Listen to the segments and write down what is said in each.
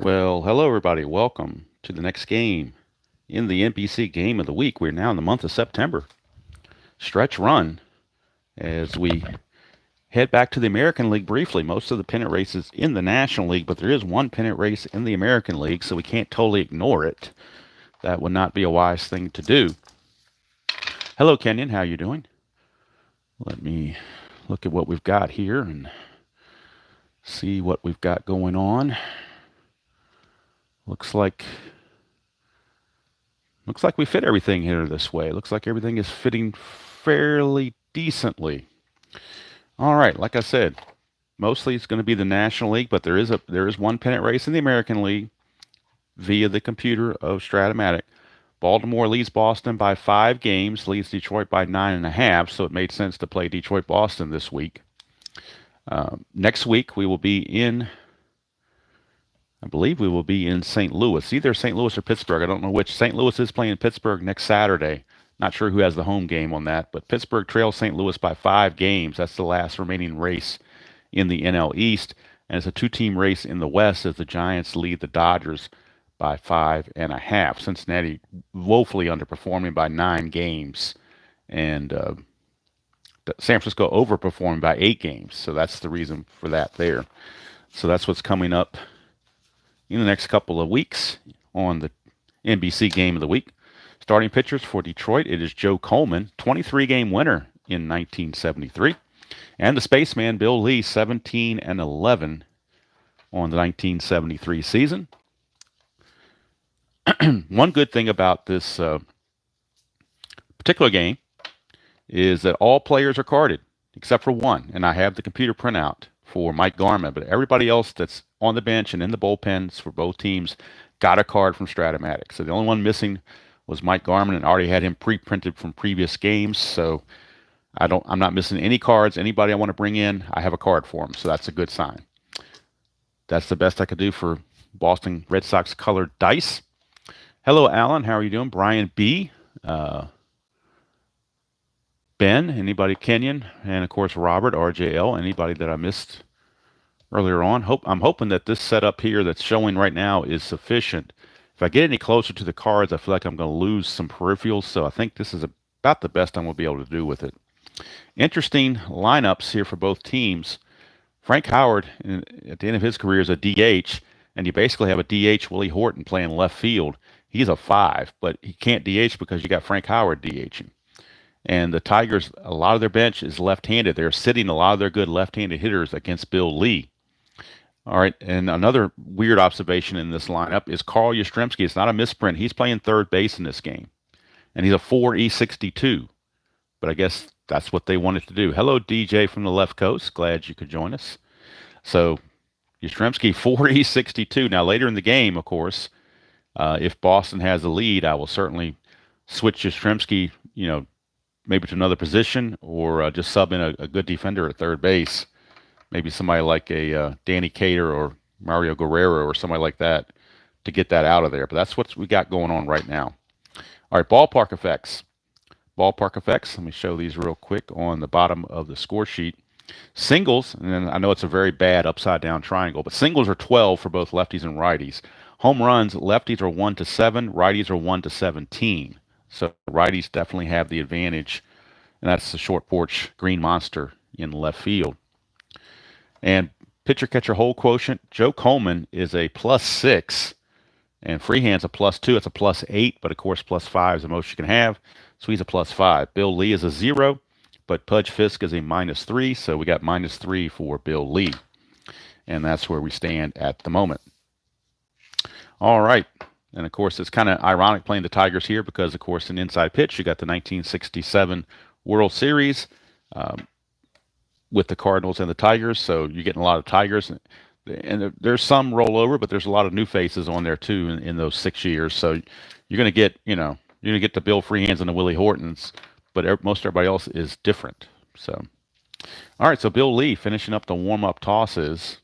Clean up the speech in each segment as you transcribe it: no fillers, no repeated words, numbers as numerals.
Well, hello everybody. Welcome to the next game in the NBC Game of the Week. We're now in the month of September. Stretch run as we head back to the American League briefly. Most of the pennant races in the National League, but there is one pennant race in the American League, so we can't totally ignore it. That would not be a wise thing to do. Hello, Kenyon. How you doing? Let me look at what we've got here and see what we've got going on. Looks like we fit everything here this way. Looks like everything is fitting fairly decently. All right, like I said, mostly it's going to be the National League, but there is one pennant race in the American League via the computer of Strat-O-Matic. Baltimore leads Boston by 5 games, leads Detroit by 9.5, so it made sense to play Detroit-Boston this week. Next week we will be in, I believe we will be in St. Louis, either St. Louis or Pittsburgh. I don't know which. St. Louis is playing Pittsburgh next Saturday. Not sure who has the home game on that, but Pittsburgh trails St. Louis by 5 games. That's the last remaining race in the NL East, and it's a 2-team race in the West as the Giants lead the Dodgers by 5.5. Cincinnati woefully underperforming by 9 games, and San Francisco overperforming by 8 games. So that's the reason for that there. So that's what's coming up in the next couple of weeks on the NBC Game of the Week. Starting pitchers for Detroit, it is Joe Coleman, 23-game winner in 1973. And the Spaceman, Bill Lee, 17-11 on the 1973 season. One good thing about this particular game is that all players are carded, except for one. And I have the computer printout for Mike Garman, but everybody else that's on the bench and in the bullpens for both teams got a card from Strat-O-Matic. So the only one missing was Mike Garman, and I already had him pre-printed from previous games. So I'm not missing any cards. Anybody I want to bring in, I have a card for him. So that's a good sign. That's the best I could do for Boston Red Sox colored dice. Hello, Alan. How are you doing? Brian B. Ben, anybody, Kenyon, and of course Robert, RJL, anybody that I missed earlier on. I'm hoping that this setup here that's showing right now is sufficient. If I get any closer to the cards, I feel like I'm going to lose some peripherals, so I think this is about the best I'm going to be able to do with it. Interesting lineups here for both teams. Frank Howard, at the end of his career, is a DH, and you basically have a DH Willie Horton playing left field. He's a 5, but he can't DH because you got Frank Howard DHing. And the Tigers, a lot of their bench is left-handed. They're sitting a lot of their good left-handed hitters against Bill Lee. All right, and another weird observation in this lineup is Carl Yastrzemski. It's not a misprint. He's playing third base in this game, and he's a 4E62. But I guess that's what they wanted to do. Hello, DJ from the left coast. Glad you could join us. So Yastrzemski, 4E62. Now, later in the game, of course, if Boston has the lead, I will certainly switch Yastrzemski, maybe to another position, or just sub in a good defender at third base. Maybe somebody like a Danny Cater or Mario Guerrero or somebody like that to get that out of there. But that's what we got going on right now. All right, ballpark effects. Ballpark effects. Let me show these real quick on the bottom of the score sheet. Singles, and I know it's a very bad upside-down triangle, but singles are 12 for both lefties and righties. Home runs, lefties are 1-7, righties are 1-17. So righties definitely have the advantage, and that's the short porch green monster in left field. And pitcher-catcher hole quotient, Joe Coleman is a +6, and Freehand's a +2. It's a +8, but of course +5 is the most you can have, so he's a +5. Bill Lee is a 0, but Pudge Fisk is a -3, so we got -3 for Bill Lee. And that's where we stand at the moment. All right. And, of course, it's kind of ironic playing the Tigers here because, of course, in inside pitch, you got the 1967 World Series with the Cardinals and the Tigers. So you're getting a lot of Tigers. And there's some rollover, but there's a lot of new faces on there, too, in those 6 years. So you're going to get, you're going to get the Bill Freehands and the Willie Hortons, but most everybody else is different. So, all right, so Bill Lee finishing up the warm-up tosses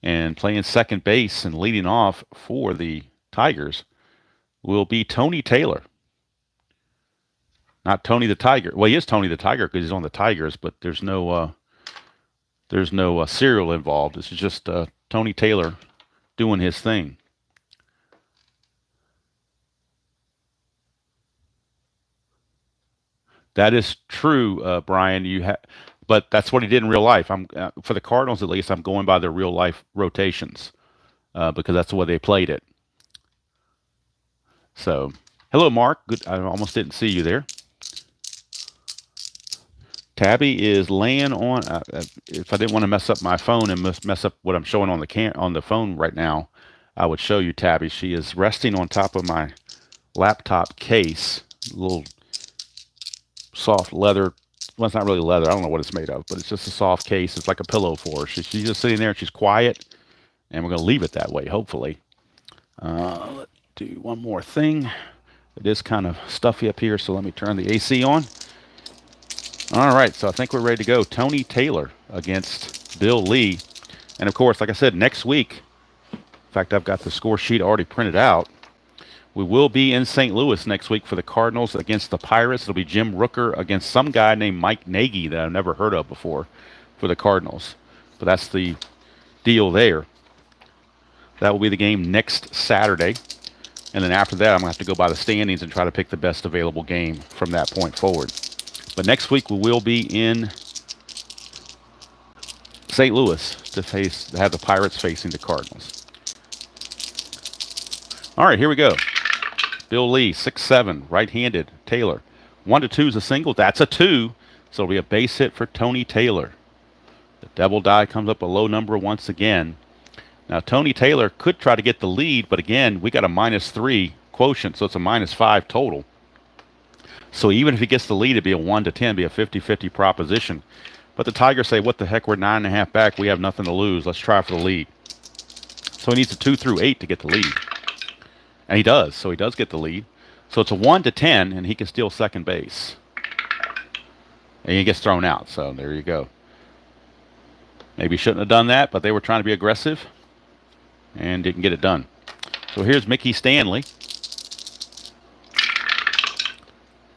and playing second base and leading off for the Tigers will be Tony Taylor. Not Tony the Tiger. Well, he is Tony the Tiger because he's on the Tigers, but there's no There's no serial involved. This is just Tony Taylor doing his thing. That is true, Brian. But that's what he did in real life. I'm for the Cardinals at least. I'm going by their real life rotations because that's the way they played it. So, hello, Mark. Good. I almost didn't see you there. Tabby is laying on. If I didn't want to mess up my phone and mess up what I'm showing on the phone right now, I would show you Tabby. She is resting on top of my laptop case, a little soft leather. Well, it's not really leather. I don't know what it's made of, but it's just a soft case. It's like a pillow for her. She's just sitting there. She's quiet, and we're going to leave it that way, hopefully. Let's do one more thing. It is kind of stuffy up here, so let me turn the AC on. All right, so I think we're ready to go. Tony Taylor against Bill Lee. And, of course, like I said, next week, in fact, I've got the score sheet already printed out. We will be in St. Louis next week for the Cardinals against the Pirates. It'll be Jim Rooker against some guy named Mike Nagy that I've never heard of before for the Cardinals. But that's the deal there. That will be the game next Saturday. And then after that, I'm going to have to go by the standings and try to pick the best available game from that point forward. But next week we will be in St. Louis to have the Pirates facing the Cardinals. All right, here we go. Bill Lee, 6'7", right-handed. Taylor, 1-2 is a single. That's a 2, so it'll be a base hit for Tony Taylor. The double die comes up a low number once again. Now, Tony Taylor could try to get the lead, but again, we got a -3 quotient, so it's a -5 total. So even if he gets the lead, it'd be a 1-10, be a 50-50 proposition. But the Tigers say, what the heck, we're 9.5 back. We have nothing to lose. Let's try for the lead. So he needs a 2 through 8 to get the lead. And he does. So he does get the lead. So it's a 1-10, and he can steal second base. And he gets thrown out. So there you go. Maybe shouldn't have done that, but they were trying to be aggressive and didn't get it done. So here's Mickey Stanley.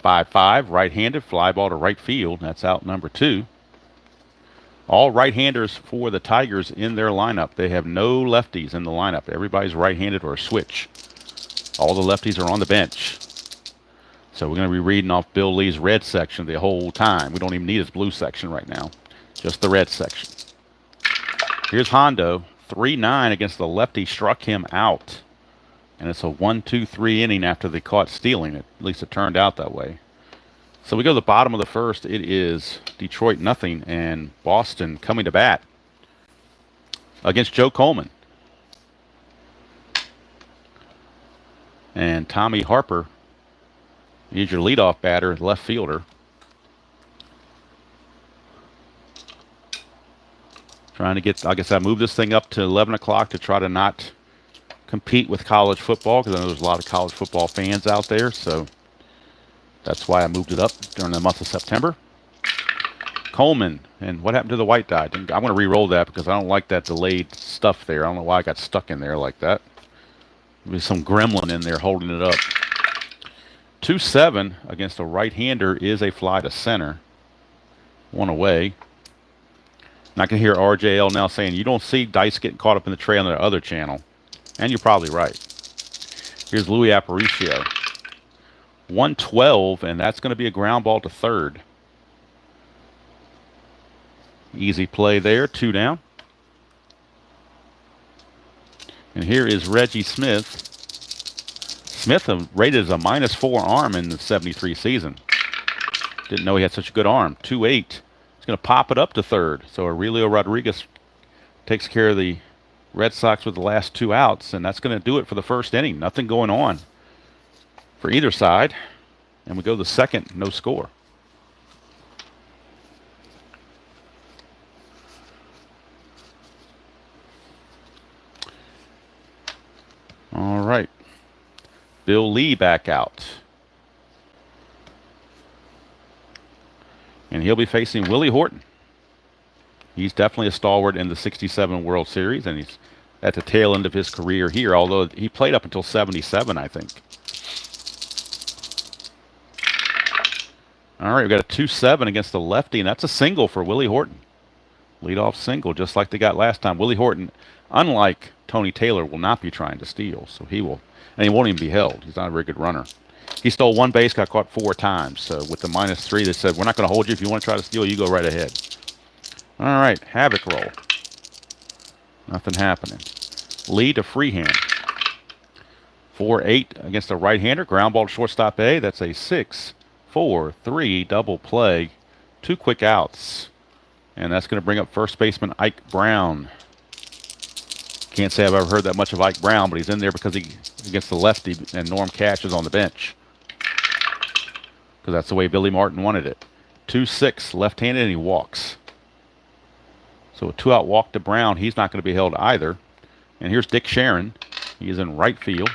5'5", right-handed, fly ball to right field. That's out number 2. All right-handers for the Tigers in their lineup. They have no lefties in the lineup. Everybody's right-handed or a switch. All the lefties are on the bench. So we're going to be reading off Bill Lee's red section the whole time. We don't even need his blue section right now. Just the red section. Here's Hondo. 3-9 against the lefty. Struck him out. And it's a 1-2-3 inning after they caught stealing it. At least it turned out that way. So we go to the bottom of the first. It is Detroit nothing and Boston coming to bat against Joe Coleman. And Tommy Harper is your leadoff batter, left fielder. Trying to get, I guess I moved this thing up to 11 o'clock to try to not compete with college football, because I know there's a lot of college football fans out there, so that's why I moved it up during the month of September. Coleman, and what happened to the white die? I'm going to re-roll that because I don't like that delayed stuff there. I don't know why I got stuck in there like that. There's some gremlin in there holding it up. 2-7 against a right-hander is a fly to center. One away. And I can hear RJL now saying, you don't see Dice getting caught up in the tray on the other channel. And you're probably right. Here's Louis Aparicio. 112, and that's going to be a ground ball to third. Easy play there, 2 down. And here is Reggie Smith. Smith rated as a -4 arm in the 73 season. Didn't know he had such a good arm. 2-8. He's going to pop it up to third. So Aurelio Rodriguez takes care of the Red Sox with the last 2 outs, and that's going to do it for the first inning. Nothing going on for either side. And we go to the second, no score. All right. Bill Lee back out. And he'll be facing Willie Horton. He's definitely a stalwart in the 67 World Series, and he's at the tail end of his career here, although he played up until 77, I think. All right, we've got a 2-7 against the lefty, and that's a single for Willie Horton. Leadoff single, just like they got last time. Willie Horton, unlike Tony Taylor, will not be trying to steal. So he will, and he won't even be held. He's not a very good runner. He stole one base, got caught 4 times. So with the -3, they said, we're not going to hold you. If you want to try to steal, you go right ahead. All right, havoc roll. Nothing happening. Lee to freehand. 4-8 against a right-hander. Ground ball to shortstop A. That's a 6-4-3 double play. 2 quick outs. And that's going to bring up first baseman Ike Brown. Can't say I've ever heard that much of Ike Brown, but he's in there because he against the lefty, and Norm Cash is on the bench. Because that's the way Billy Martin wanted it. 2-6, left-handed, and he walks. So a 2-out walk to Brown. He's not going to be held either. And here's Dick Sharon. He is in right field.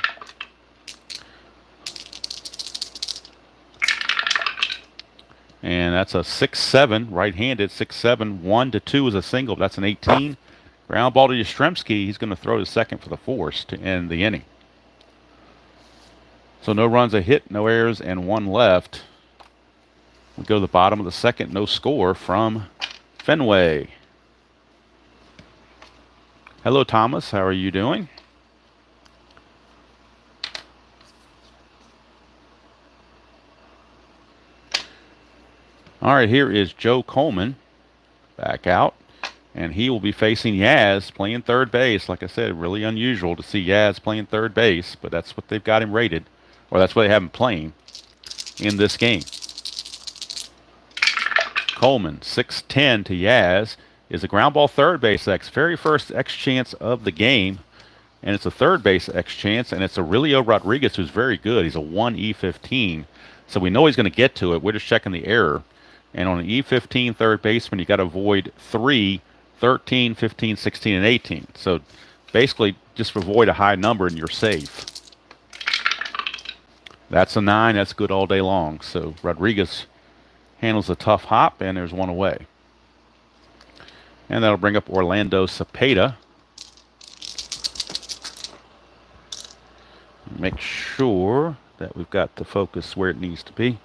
And that's a 6-7, right-handed, 6-7, 1-2 is a single. That's an 18. Ground ball to Yastrzemski. He's going to throw to second for the force to end the inning. So no runs, a hit, no errors, and 1 left. We go to the bottom of the second, no score from Fenway. Hello, Thomas. How are you doing? All right, here is Joe Coleman back out, and he will be facing Yaz playing third base. Like I said, really unusual to see Yaz playing third base, but that's what they've got him rated, or that's what they have him playing in this game. Coleman, 6-10 to Yaz, is a ground ball third base X, very first X chance of the game, and it's a third base X chance, and it's Aurelio Rodriguez, who's very good. He's a 1E15, so we know he's going to get to it. We're just checking the error. And on an E15 third baseman, you got to avoid 3, 13, 15, 16, and 18. So basically, just avoid a high number and you're safe. That's a 9. That's good all day long. So Rodriguez handles a tough hop, and there's 1 away. And that'll bring up Orlando Cepeda. Make sure that we've got the focus where it needs to be.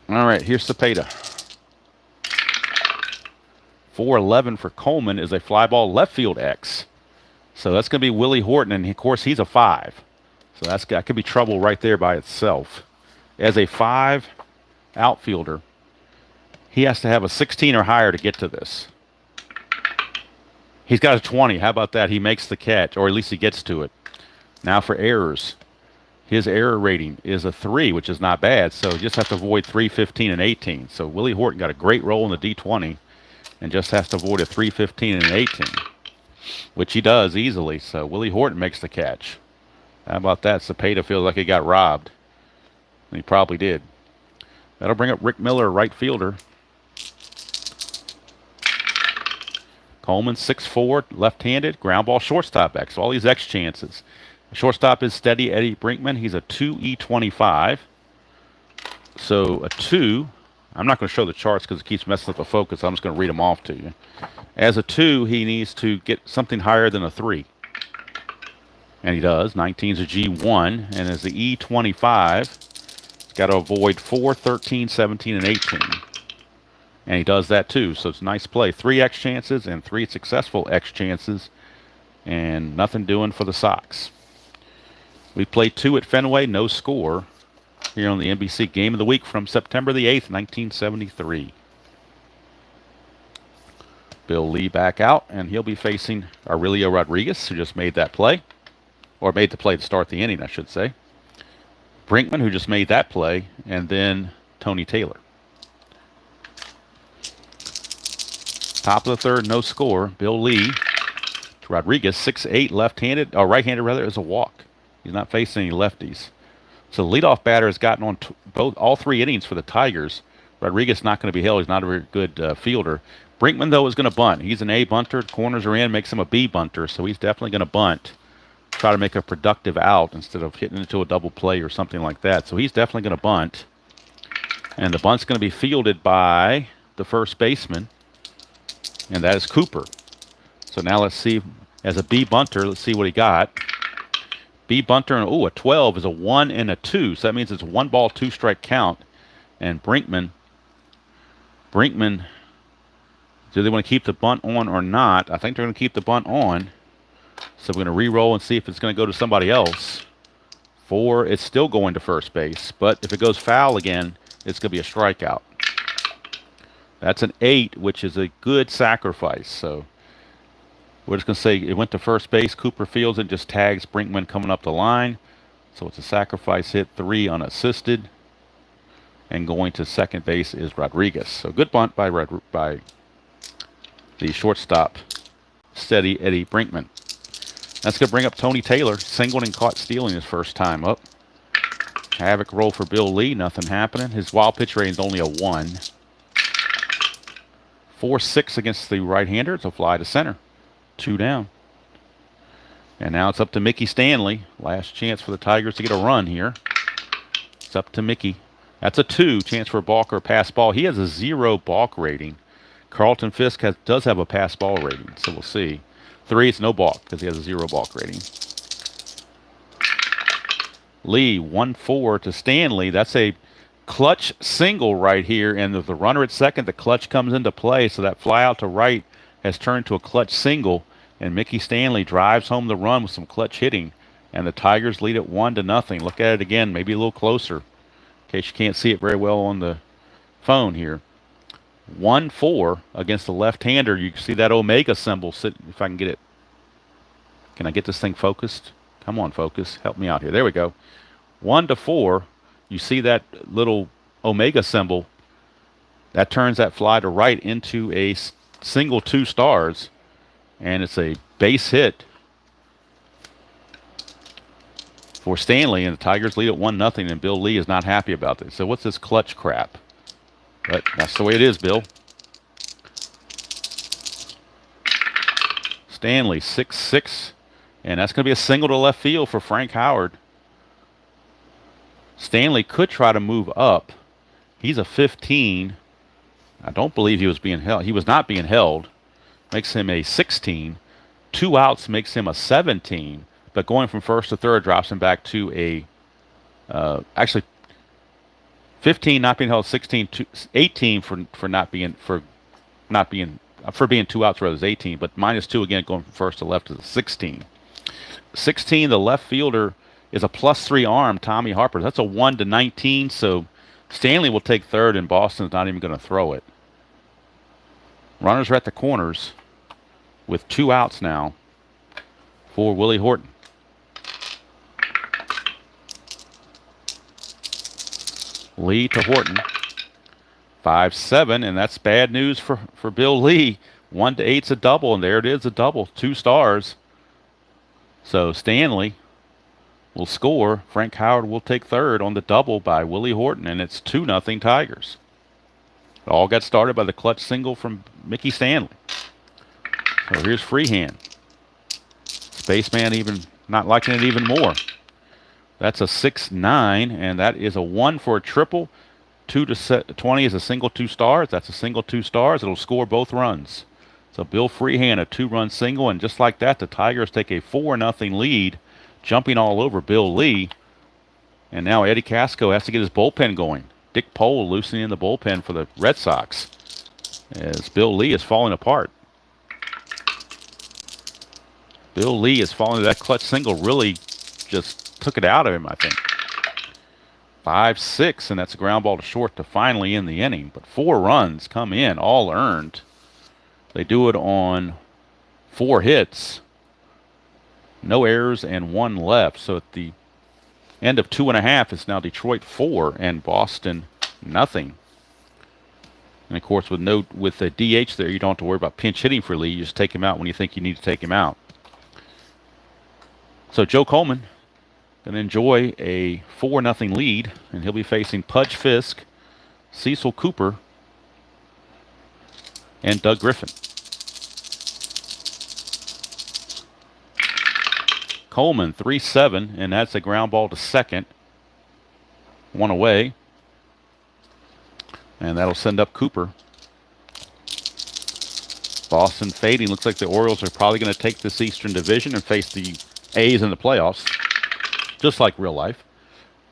All right, here's Cepeda. 4-11 for Coleman is a fly ball left field X. So that's going to be Willie Horton, and of course he's a 5. So that could be trouble right there by itself. As a 5 outfielder, he has to have a 16 or higher to get to this. He's got a 20. How about that? He makes the catch, or at least he gets to it. Now for errors. His error rating is a 3, which is not bad. So you just have to avoid 3, 15, and 18. So Willie Horton got a great roll in the D20 and just has to avoid a 3, 15, and an 18, which he does easily. So Willie Horton makes the catch. How about that? Cepeda feels like he got robbed. And he probably did. That'll bring up Rick Miller, right fielder. Coleman, 6'4", left-handed, ground ball shortstop X. All these X chances. Shortstop is steady Eddie Brinkman. He's a 2E25. So a 2. I'm not going to show the charts because it keeps messing up the focus. I'm just going to read them off to you. As a 2, he needs to get something higher than a 3. And he does. 19 is a G1. And as the E25, he's got to avoid 4, 13, 17, and 18. And he does that too. So it's a nice play. 3 X chances and 3 successful X chances. And nothing doing for the Sox. We played 2 at Fenway, no score, here on the NBC Game of the Week from September the 8th, 1973. Bill Lee back out, and he'll be facing Aurelio Rodriguez, who just made that play, or made the play to start the inning, I should say. Brinkman, who just made that play, and then Tony Taylor. Top of the third, no score. Bill Lee to Rodriguez, 6'8", left-handed, or right-handed rather, is a walk. He's not facing any lefties. So the leadoff batter has gotten on all 3 innings for the Tigers. Rodriguez not going to be held. He's not a very good fielder. Brinkman, though, is going to bunt. He's an A bunter. Corners are in, makes him a B bunter. So he's definitely going to bunt. Try to make a productive out instead of hitting into a double play or something like that. So he's definitely going to bunt. And the bunt's going to be fielded by the first baseman. And that is Cooper. So now let's see, as a B bunter, let's see what he got. B bunter, and a 12 is a 1 and a 2. So that means it's a 1 ball, 2 strike count. And Brinkman Do they want to keep the bunt on or not? I think they're going to keep the bunt on. So we're going to re-roll and see if it's going to go to somebody else. 4, it's still going to first base. But if it goes foul again, it's going to be a strikeout. That's an 8, which is a good sacrifice. So we're just going to say it went to first base. Cooper fields and just tags Brinkman coming up the line. So it's a sacrifice hit, 3 unassisted. And going to second base is Rodriguez. So good bunt by the shortstop, steady Eddie Brinkman. That's going to bring up Tony Taylor. Singled and caught stealing his first time up. Havoc roll for Bill Lee. Nothing happening. His wild pitch rating is only a 1. 4-6 against the right-hander. It's a fly to center. 2 down. And now it's up to Mickey Stanley. Last chance for the Tigers to get a run here. It's up to Mickey. That's a 2. Chance for a balk or a pass ball. He has a 0 balk rating. Carlton Fisk does have a pass ball rating, so we'll see. 3, it's no balk because he has a 0 balk rating. Lee, 1-4 to Stanley. That's a clutch single right here, and with the runner at second, the clutch comes into play, so that fly out to right has turned to a clutch single, and Mickey Stanley drives home the run with some clutch hitting, and the Tigers lead it 1-0. Look at it again, maybe a little closer, in case you can't see it very well on the phone here. 1-4 against the left-hander. You can see that Omega symbol sit. If I can get it. Can I get this thing focused? Come on, focus. Help me out here. There we go. 1-4. You see that little Omega symbol. That turns that fly to right into a single 2 stars. And it's a base hit for Stanley. And the Tigers lead at 1-0. And Bill Lee is not happy about this. So what's this clutch crap? But that's the way it is, Bill. Stanley, 6-6. And that's going to be a single to left field for Frank Howard. Stanley could try to move up. He's a 15. I don't believe he was being held. He was not being held. Makes him a 16. 2 outs makes him a 17. But going from first to third drops him back to a... actually... 15 not being held, 16, 18 for being 2 outs rather than 18, but -2 again going from first to left is a 16. 16, the left fielder is a +3 arm, Tommy Harper. That's a 1-19, so Stanley will take third and Boston's not even going to throw it. Runners are at the corners with 2 outs now for Willie Horton. Lee to Horton. 5-7, and that's bad news for Bill Lee. 1-8's a double, and there it is, a double. 2 stars. So Stanley will score. Frank Howard will take third on the double by Willie Horton, and it's 2-0 Tigers. It all got started by the clutch single from Mickey Stanley. So here's Freehand. Spaceman even not liking it even more. That's a 6-9, and that is a 1 for a triple. 2 to 20 is a single 2 stars. That's a single 2 stars. It'll score both runs. So Bill Freehand, a 2-run single, and just like that, the Tigers take a 4-0 lead, jumping all over Bill Lee. And now Eddie Casco has to get his bullpen going. Dick Pole loosening the bullpen for the Red Sox as Bill Lee is falling apart. Bill Lee is falling. That clutch single really just took it out of him, I think. 5-6, and that's a ground ball to short to finally end the inning. But 4 runs come in, all earned. They do it on 4 hits, no errors, and 1 left. So at the end of 2.5, it's now Detroit 4 and Boston nothing. And of course, with the DH there, you don't have to worry about pinch hitting for Lee. You just take him out when you think you need to take him out. So Joe Coleman going to enjoy a 4-0 lead, and he'll be facing Pudge Fisk, Cecil Cooper, and Doug Griffin. Coleman, 3-7, and that's a ground ball to second. 1 away. And that'll send up Cooper. Boston fading. Looks like the Orioles are probably going to take this Eastern Division and face the A's in the playoffs. Just like real life.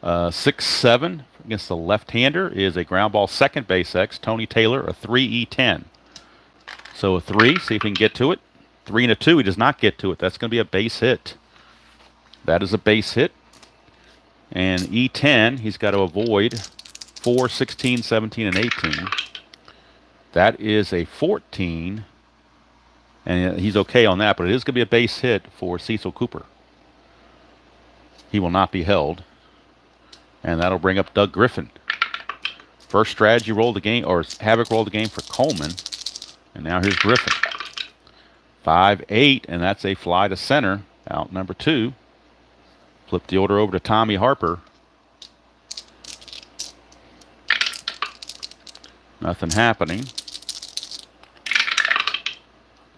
6-7 against the left-hander is a ground ball second base X. Tony Taylor, a 3E10. So a 3, see if he can get to it. 3 and a 2, he does not get to it. That's going to be a base hit. That is a base hit. And E10, he's got to avoid 4, 16, 17, and 18. That is a 14. And he's okay on that, but it is going to be a base hit for Cecil Cooper. He will not be held. And that'll bring up Doug Griffin. First strategy roll the game, or Havoc roll the game for Coleman. And now here's Griffin. 5, 8, and that's a fly to center. Out number 2. Flip the order over to Tommy Harper. Nothing happening.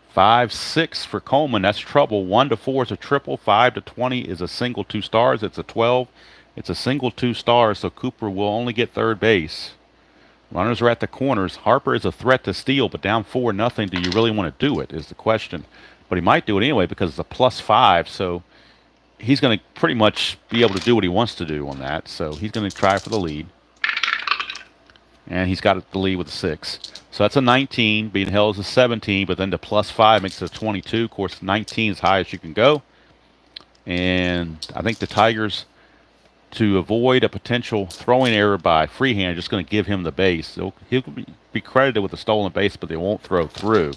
5, 6 for Coleman. That's trouble. 1 to 4 is a triple. 5 to 20 is a single 2 stars. It's a 12. It's a single 2 stars, so Cooper will only get third base. Runners are at the corners. Harper is a threat to steal, but down 4-0. Do you really want to do it is the question. But he might do it anyway because it's a +5, so he's going to pretty much be able to do what he wants to do on that. So he's going to try for the lead. And he's got the lead with a 6. So that's a 19. Being held is a 17, but then the +5 makes it a 22. Of course, 19 is as high as you can go. And I think the Tigers, to avoid a potential throwing error by Freehand, are just going to give him the base. He'll be credited with a stolen base, but they won't throw through.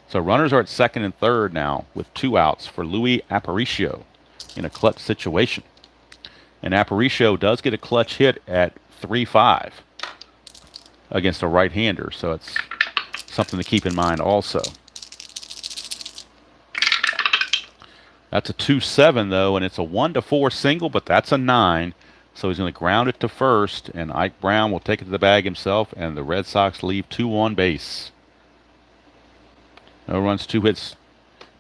So runners are at second and third now with 2 outs for Luis Aparicio in a clutch situation. And Aparicio does get a clutch hit at 3-5 against a right-hander, so it's something to keep in mind also. That's a 2-7 though, and it's a 1 to 4 single, but that's a 9. So he's going to ground it to first, and Ike Brown will take it to the bag himself, and the Red Sox leave 2 on base. No runs, 2 hits,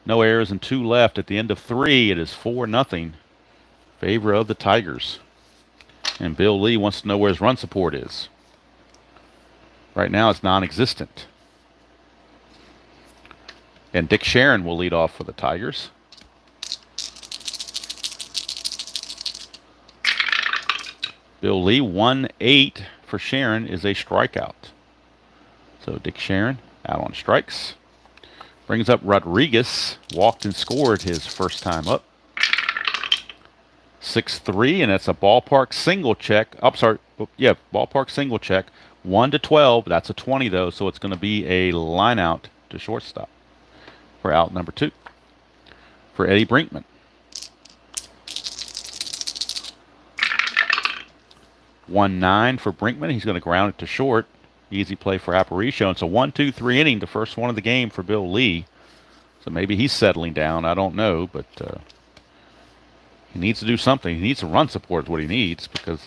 no errors, and 2 left. At the end of 3, it is 4-0 favor of the Tigers. And Bill Lee wants to know where his run support is. Right now it's non-existent. And Dick Sharon will lead off for the Tigers. Bill Lee, 1-8 for Sharon is a strikeout. So Dick Sharon out on strikes. Brings up Rodriguez. Walked and scored his first time up. 6-3, and that's a ballpark single check. Ballpark single check. 1 to 12. That's a 20 though, so it's going to be a line out to shortstop for out number 2 for Eddie Brinkman. 1-9 for Brinkman. He's going to ground it to short. Easy play for Aparicio. It's a 1-2-3 inning, the first one of the game for Bill Lee. So maybe he's settling down. I don't know, but he needs to do something. He needs to run support is what he needs because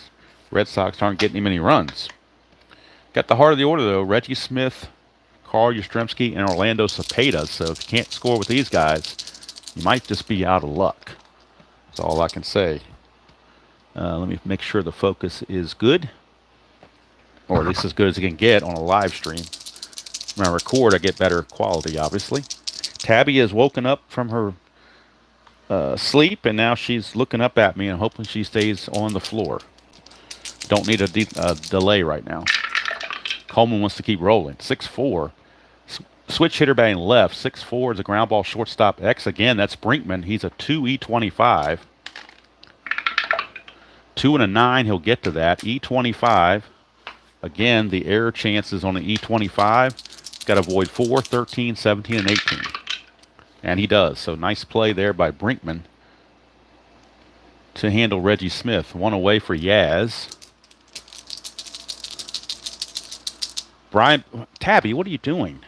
Red Sox aren't getting him any runs. Got the heart of the order, though. Reggie Smith, Carl Yastrzemski, and Orlando Cepeda. So if you can't score with these guys, you might just be out of luck. That's all I can say. Let me make sure the focus is good, or at least as good as it can get on a live stream. When I record, I get better quality, obviously. Tabby has woken up from her sleep, and now she's looking up at me and hoping she stays on the floor. Don't need a delay right now. Coleman wants to keep rolling. 6-4. Switch hitter batting left. 6-4 is a ground ball shortstop X. Again, that's Brinkman. He's a 2E25. 2 and a 9, he'll get to that. E25. Again, the error chances on the E25. Got to avoid 4, 13, 17, and 18. And he does. So nice play there by Brinkman to handle Reggie Smith. 1 away for Yaz. Brian, Tabby, what are you doing?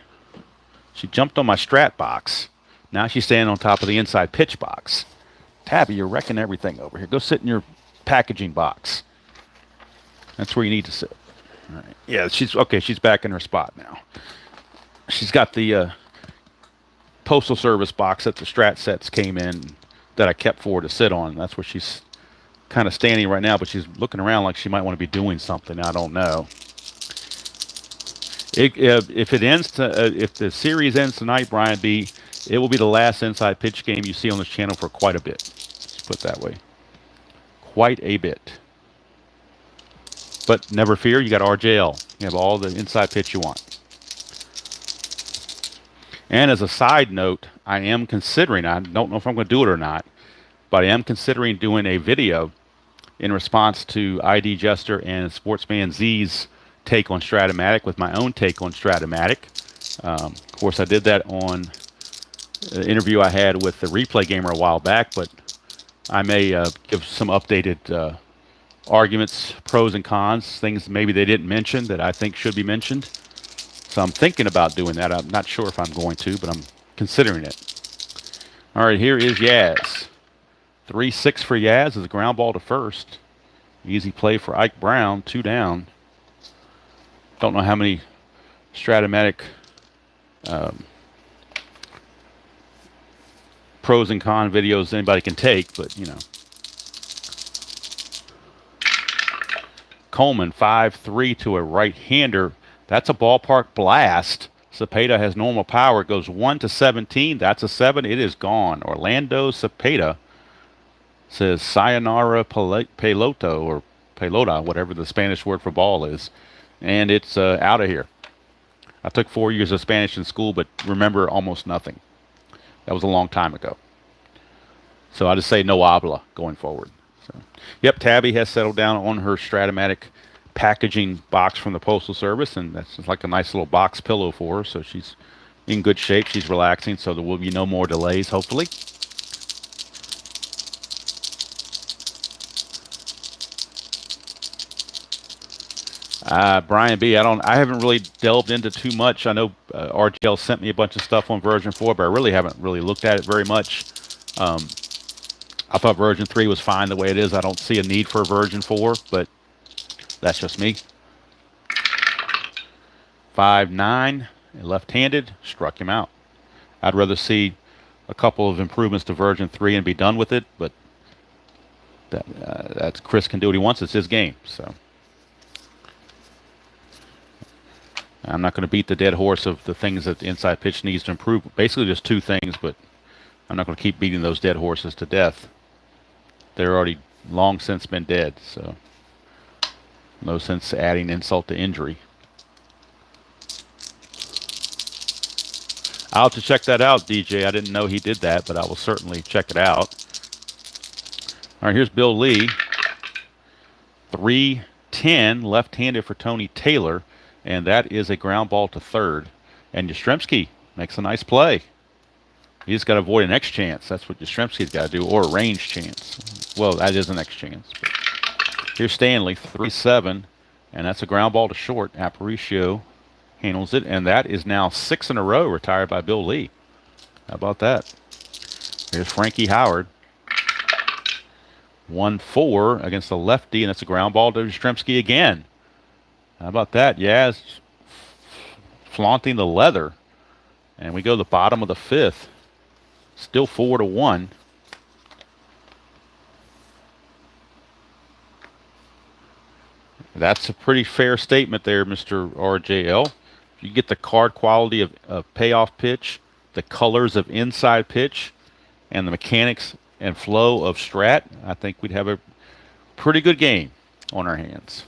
She jumped on my strat box. Now she's standing on top of the inside pitch box. Tabby, you're wrecking everything over here. Go sit in your packaging box. That's where you need to sit. All right. Yeah, she's okay. She's back in her spot now. She's got the Postal Service box that the Strat sets came in that I kept for her to sit on. That's where she's kind of standing right now, but she's looking around like she might want to be doing something. I don't know. If the series ends tonight, Brian B., it will be the last inside pitch game you see on this channel for quite a bit. Let's put it that way. Quite a bit. But never fear, you got RJL. You have all the inside pitch you want. And as a side note, I am considering, I don't know if I'm going to do it or not, but I am considering doing a video in response to ID Jester and Sportsman Z's take on Strat-O-Matic with my own take on Strat-O-Matic. Of course, I did that on an interview I had with the Replay Gamer a while back, but I may give some updated arguments, pros and cons, things maybe they didn't mention that I think should be mentioned. So I'm thinking about doing that. I'm not sure if I'm going to, but I'm considering it. All right, here is Yaz. 3-6 for Yaz is a ground ball to first. Easy play for Ike Brown, 2 down. Don't know how many Strat-O-Matic pros and con videos anybody can take, but you know. Coleman, 5-3 to a right-hander. That's a ballpark blast. Cepeda has normal power. It goes 1-17. That's a 7. It is gone. Orlando Cepeda says sayonara pelota, or pelota, whatever the Spanish word for ball is. And it's out of here. I took 4 years of Spanish in school, but remember almost nothing. That was a long time ago. So I just say no habla going forward. So, yep, Tabby has settled down on her Strat-O-Matic packaging box from the Postal Service, and that's just like a nice little box pillow for her. So she's in good shape. She's relaxing, so there will be no more delays, hopefully. Brian B, I haven't really delved into too much. I know RGL sent me a bunch of stuff on version 4, but I really haven't really looked at it very much. I thought version 3 was fine the way it is. I don't see a need for version 4, but that's just me. 5-9, left-handed, struck him out. I'd rather see a couple of improvements to version 3 and be done with it, but that's Chris can do what he wants. It's his game, so. I'm not going to beat the dead horse of the things that the inside pitch needs to improve. Basically just 2 things, but I'm not going to keep beating those dead horses to death. They're already long since been dead, so no sense adding insult to injury. I'll have to check that out, DJ. I didn't know he did that, but I will certainly check it out. All right, here's Bill Lee. 3-10, left-handed for Tony Taylor, and that is a ground ball to third. And Yastrzemski makes a nice play. You just got to avoid an X chance. That's what Yastrzemski's got to do, or a range chance. Well, that is an X chance. But here's Stanley, 3-7, and that's a ground ball to short. Aparicio handles it, and that is now 6 in a row retired by Bill Lee. How about that? Here's Frankie Howard. 1-4 against the lefty, and that's a ground ball to Yastrzemski again. How about that? Yaz flaunting the leather. And we go to the bottom of the 5th. Still 4-1. That's a pretty fair statement there, Mr. RJL. If you get the card quality of payoff pitch, the colors of inside pitch, and the mechanics and flow of Strat, I think we'd have a pretty good game on our hands.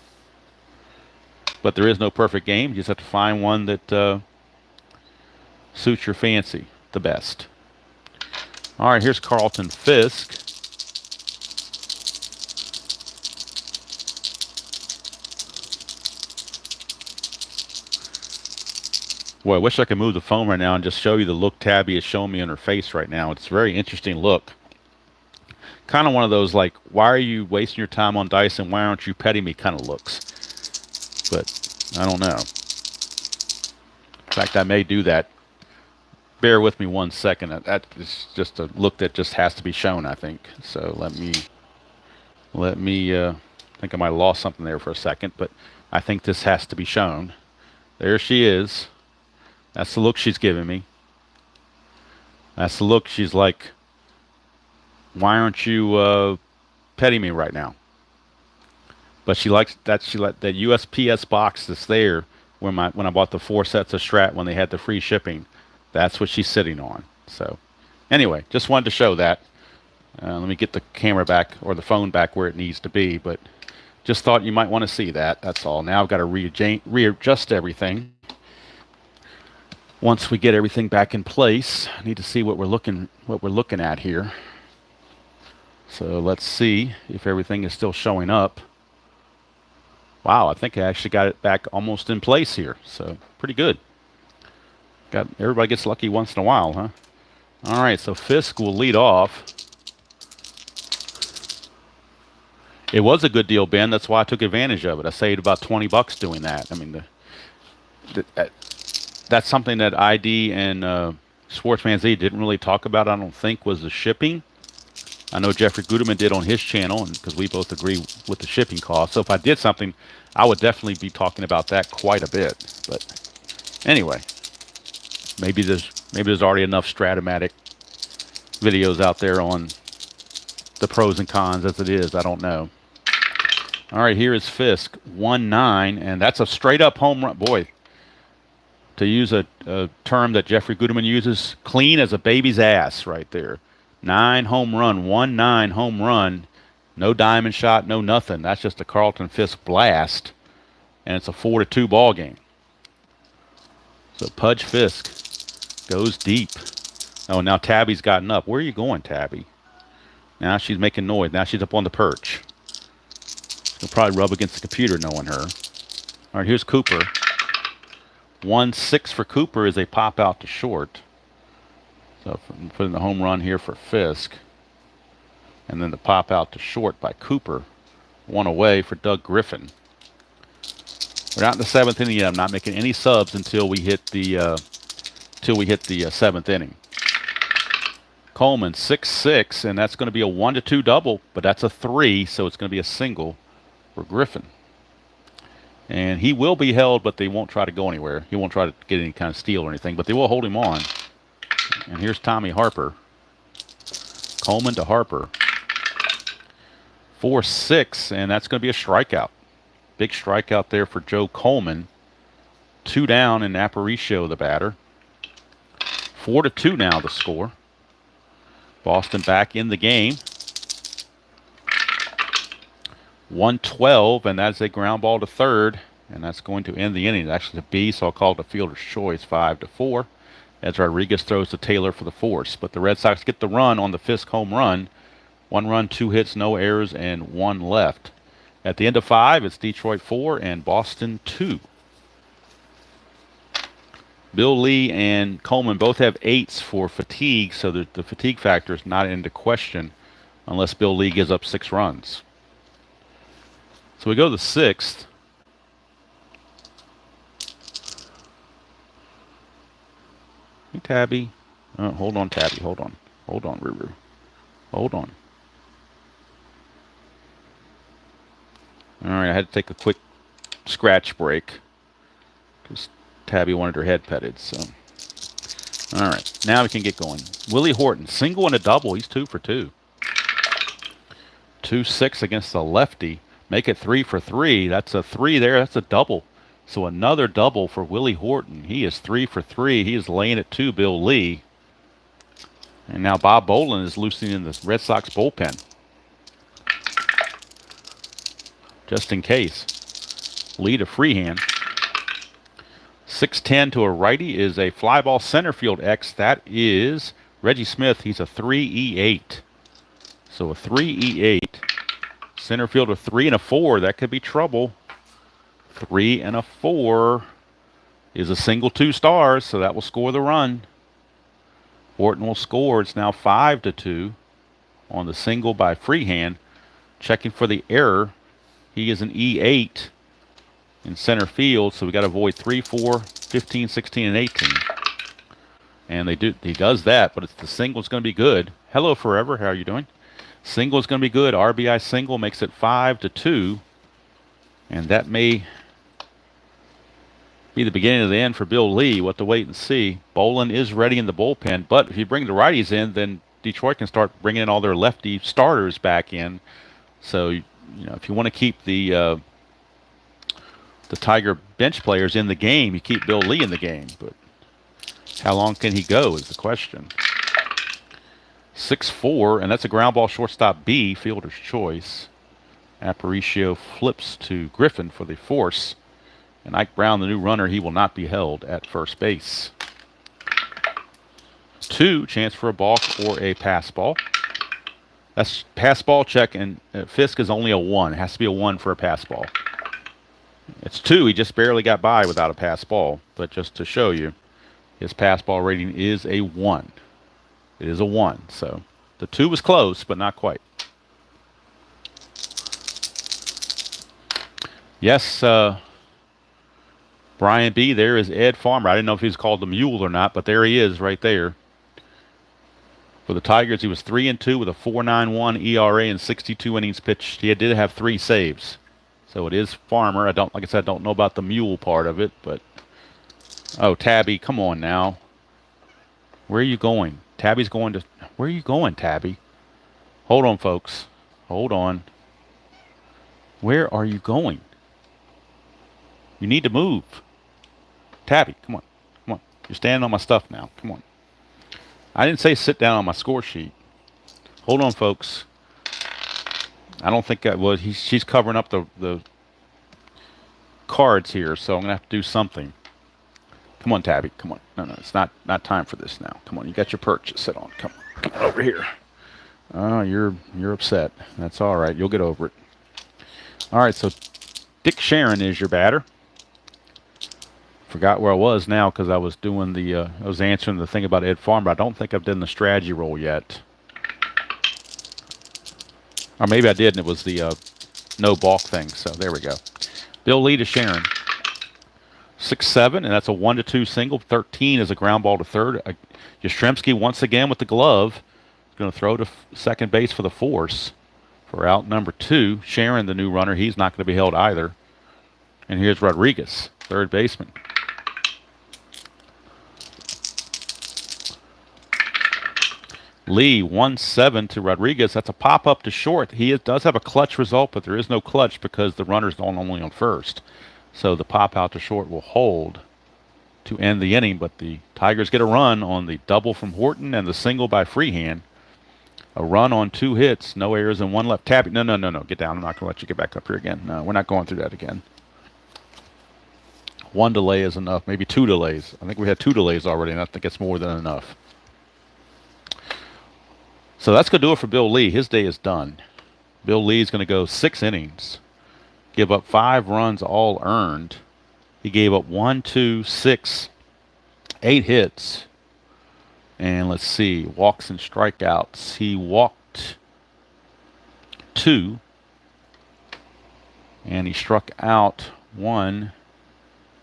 But there is no perfect game. You just have to find one that suits your fancy the best. All right, here's Carlton Fisk. Boy, I wish I could move the phone right now and just show you the look Tabby is showing me on her face right now. It's a very interesting look. Kind of one of those like, why are you wasting your time on dice and why aren't you petting me kind of looks. But I don't know. In fact, I may do that. Bear with me 1 second. That is just a look that just has to be shown, I think. So let me I think I might have lost something there for a second, but I think this has to be shown. There she is. That's the look she's giving me. That's the look she's like, why aren't you petting me right now? But she likes that. She like that USPS box that's there when I bought the 4 sets of Strat when they had the free shipping. That's what she's sitting on. So anyway, just wanted to show that. Let me get the camera back or the phone back where it needs to be. But just thought you might want to see that. That's all. Now I've got to readjust everything. once we get everything back in place. I need to see what we're looking at here. So let's see if everything is still showing up. Wow, I think I actually got it back almost in place here. So pretty good. Everybody gets lucky once in a while, huh? All right, so Fisk will lead off. It was a good deal, Ben. That's why I took advantage of it. I saved about $20 doing that. I mean, that's something that ID and Sportsman Z didn't really talk about, I don't think, was the shipping. I know Jeffrey Guterman did on his channel, and because we both agree with the shipping cost. So if I did something, I would definitely be talking about that quite a bit. But anyway, maybe there's already enough Strat-O-Matic videos out there on the pros and cons as it is. I don't know. All right, here is Fisk, 1-9, and that's a straight-up home run. Boy, to use a term that Jeffrey Guterman uses, clean as a baby's ass right there. 9 home run, 1-9 home run, no diamond shot, no nothing. That's just a Carlton Fisk blast, and it's a 4-2 ball game. So Pudge Fisk goes deep. Oh, now Tabby's gotten up. Where are you going, Tabby? Now she's making noise. Now she's up on the perch. She'll probably rub against the computer knowing her. All right, here's Cooper. 1-6 for Cooper is a pop out to short. So putting the home run here for Fisk. And then the pop out to short by Cooper. 1 away for Doug Griffin. We're not in the 7th inning yet. I'm not making any subs until we hit the 7th inning. Coleman, 6-6, and that's going to be a 1-2 double, but that's a 3, so it's going to be a single for Griffin. And he will be held, but they won't try to go anywhere. He won't try to get any kind of steal or anything, but they will hold him on. And here's Tommy Harper. Coleman to Harper. 4-6, and that's going to be a strikeout. Big strikeout there for Joe Coleman. 2 down in Aparicio, the batter. 4-2 now the score. Boston back in the game. 1-12, and that's a ground ball to third, and that's going to end the inning. It's actually a B, so I'll call it a fielder's choice, 5-4, as Rodriguez throws to Taylor for the force. But the Red Sox get the run on the Fisk home run. 1 run, 2 hits, no errors, and 1 left. At the end of 5, it's Detroit 4 and Boston 2. Bill Lee and Coleman both have 8s for fatigue, so the fatigue factor is not into question unless Bill Lee gives up 6 runs. So we go to the 6th. Hey, Tabby. Oh, hold on, Tabby. Hold on. Hold on, Ruru. Hold on. All right, I had to take a quick scratch break because Tabby wanted her head petted. So, all right, now we can get going. Willie Horton, single and a double. He's 2 for 2. 2-6 against the lefty. Make it 3 for 3. That's a 3 there. That's a double. So another double for Willie Horton. He is 3 for 3. He is laying it to Bill Lee. And now Bob Boland is loosening the Red Sox bullpen. Just in case. Lee to Freehand. 6-10 to a righty is a fly ball center field X. That is Reggie Smith. He's a 3-E-8. So a 3-E-8. Center field a 3 and a 4. That could be trouble. 3 and a 4 is a single 2 stars, so that will score the run. Horton will score. It's now 5-2 on the single by Freehand. Checking for the error. He is an E8 in center field, so we got to avoid 3, 4, 15, 16, and 18. And he does that, but the single is going to be good. Hello, Forever. How are you doing? Single is going to be good. RBI single makes it 5-2. And that may be the beginning of the end for Bill Lee. We'll have to wait and see. Boland is ready in the bullpen. But if you bring the righties in, then Detroit can start bringing in all their lefty starters back in. So, if you want to keep the Tiger bench players in the game, you keep Bill Lee in the game. But how long can he go is the question. 6-4, and that's a ground ball shortstop B, fielder's choice. Aparicio flips to Griffin for the force. And Ike Brown, the new runner, he will not be held at first base. 2, chance for a balk or a pass ball. That's pass ball check, and Fisk is only a 1. It has to be a 1 for a pass ball. It's 2. He just barely got by without a pass ball. But just to show you, his pass ball rating is a 1. It is a 1. So the 2 was close, but not quite. Yes, Brian B. There is Ed Farmer. I didn't know if he's called the Mule or not, but there he is right there. For the Tigers, he was 3-2 with a 4.91 ERA and 62 innings pitched. He did have 3 saves. So it is Farmer. Like I said, I don't know about the Mule part of it, but oh, Tabby, come on now. Where are you going? Tabby's going to... Where are you going, Tabby? Hold on, folks. Hold on. Where are you going? You need to move. Tabby, come on. Come on. You're standing on my stuff now. Come on. I didn't say sit down on my score sheet. Hold on, folks. I don't think that was... She's covering up the cards here, so I'm going to have to do something. Come on, Tabby. Come on. No, it's not time for this now. Come on. You got your perch to sit on. Come on. Come on over here. Oh, you're upset. That's all right. You'll get over it. All right, so Dick Sharon is your batter. Forgot where I was now because I was doing I was answering the thing about Ed Farmer. I don't think I've done the strategy roll yet. Or maybe I did, and it was the no balk thing. So there we go. Bill Lee to Sharon. 6-7, and that's a 1-2 single. 13 is a ground ball to third. Yastrzemski once again with the glove. Going to throw to second base for the force for out number 2. Sharon, the new runner, he's not going to be held either. And here's Rodriguez, third baseman. Lee, 1-7 to Rodriguez. That's a pop-up to short. He does have a clutch result, but there is no clutch because the runner's only on first. So the pop-out to short will hold to end the inning, but the Tigers get a run on the double from Horton and the single by Freehand. A run on 2 hits, no errors and 1 left. Tabby, no. Get down. I'm not going to let you get back up here again. No, we're not going through that again. 1 delay is enough. Maybe 2 delays. I think we had 2 delays already, and I think it's more than enough. So that's going to do it for Bill Lee. His day is done. Bill Lee is going to go 6 innings. Give up 5 runs, all earned. He gave up 1, 2, 6, 8 hits. And let's see, walks and strikeouts. He walked 2. And he struck out 1,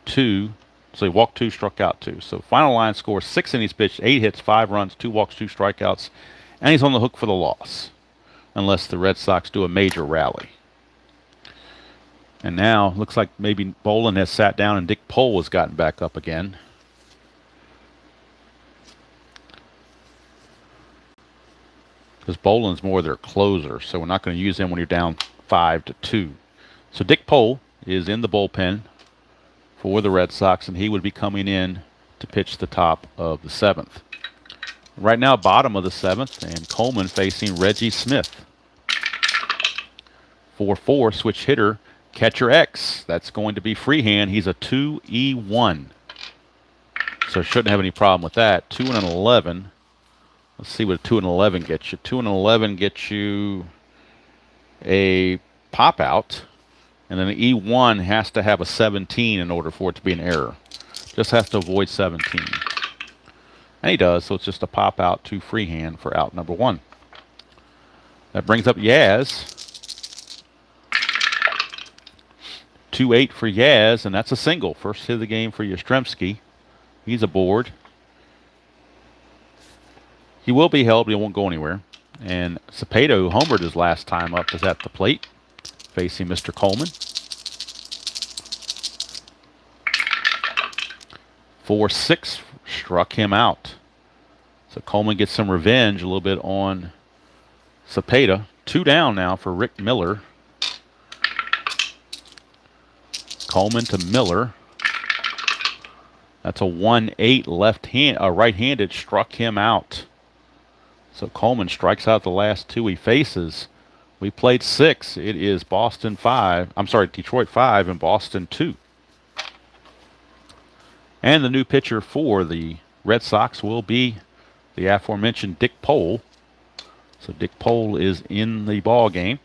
2. So he walked 2, struck out 2. So final line score, 6 innings pitched, 8 hits, 5 runs, 2 walks, 2 strikeouts. And he's on the hook for the loss. Unless the Red Sox do a major rally. And now, looks like maybe Bolin has sat down and Dick Pohl has gotten back up again. Because Bolin's more their closer, so we're not going to use him when you're down 5-2. So Dick Pohl is in the bullpen for the Red Sox, and he would be coming in to pitch the top of the 7th. Right now, bottom of the 7th, and Coleman facing Reggie Smith. 4-4, switch hitter, catcher X. That's going to be Freehand. He's a 2-E1. So shouldn't have any problem with that. 2-11. Let's see what a 2-11 gets you. 2-11 gets you a pop-out. And then an E1 has to have a 17 in order for it to be an error. Just has to avoid 17. And he does, so it's just a pop-out to Freehand for out number 1. That brings up Yaz. 2-8 for Yaz, and that's a single. First hit of the game for Yastrzemski. He's aboard. He will be held, but he won't go anywhere. And Cepeda, who homered his last time up, is at the plate, facing Mr. Coleman. 4-6 struck him out. So Coleman gets some revenge a little bit on Cepeda. 2 down now for Rick Miller. Coleman to Miller. That's a 1-8 right-handed struck him out. So Coleman strikes out the last 2 he faces. We played 6. It is Detroit 5 and Boston 2. And the new pitcher for the Red Sox will be the aforementioned Dick Pole. So Dick Pole is in the ball game.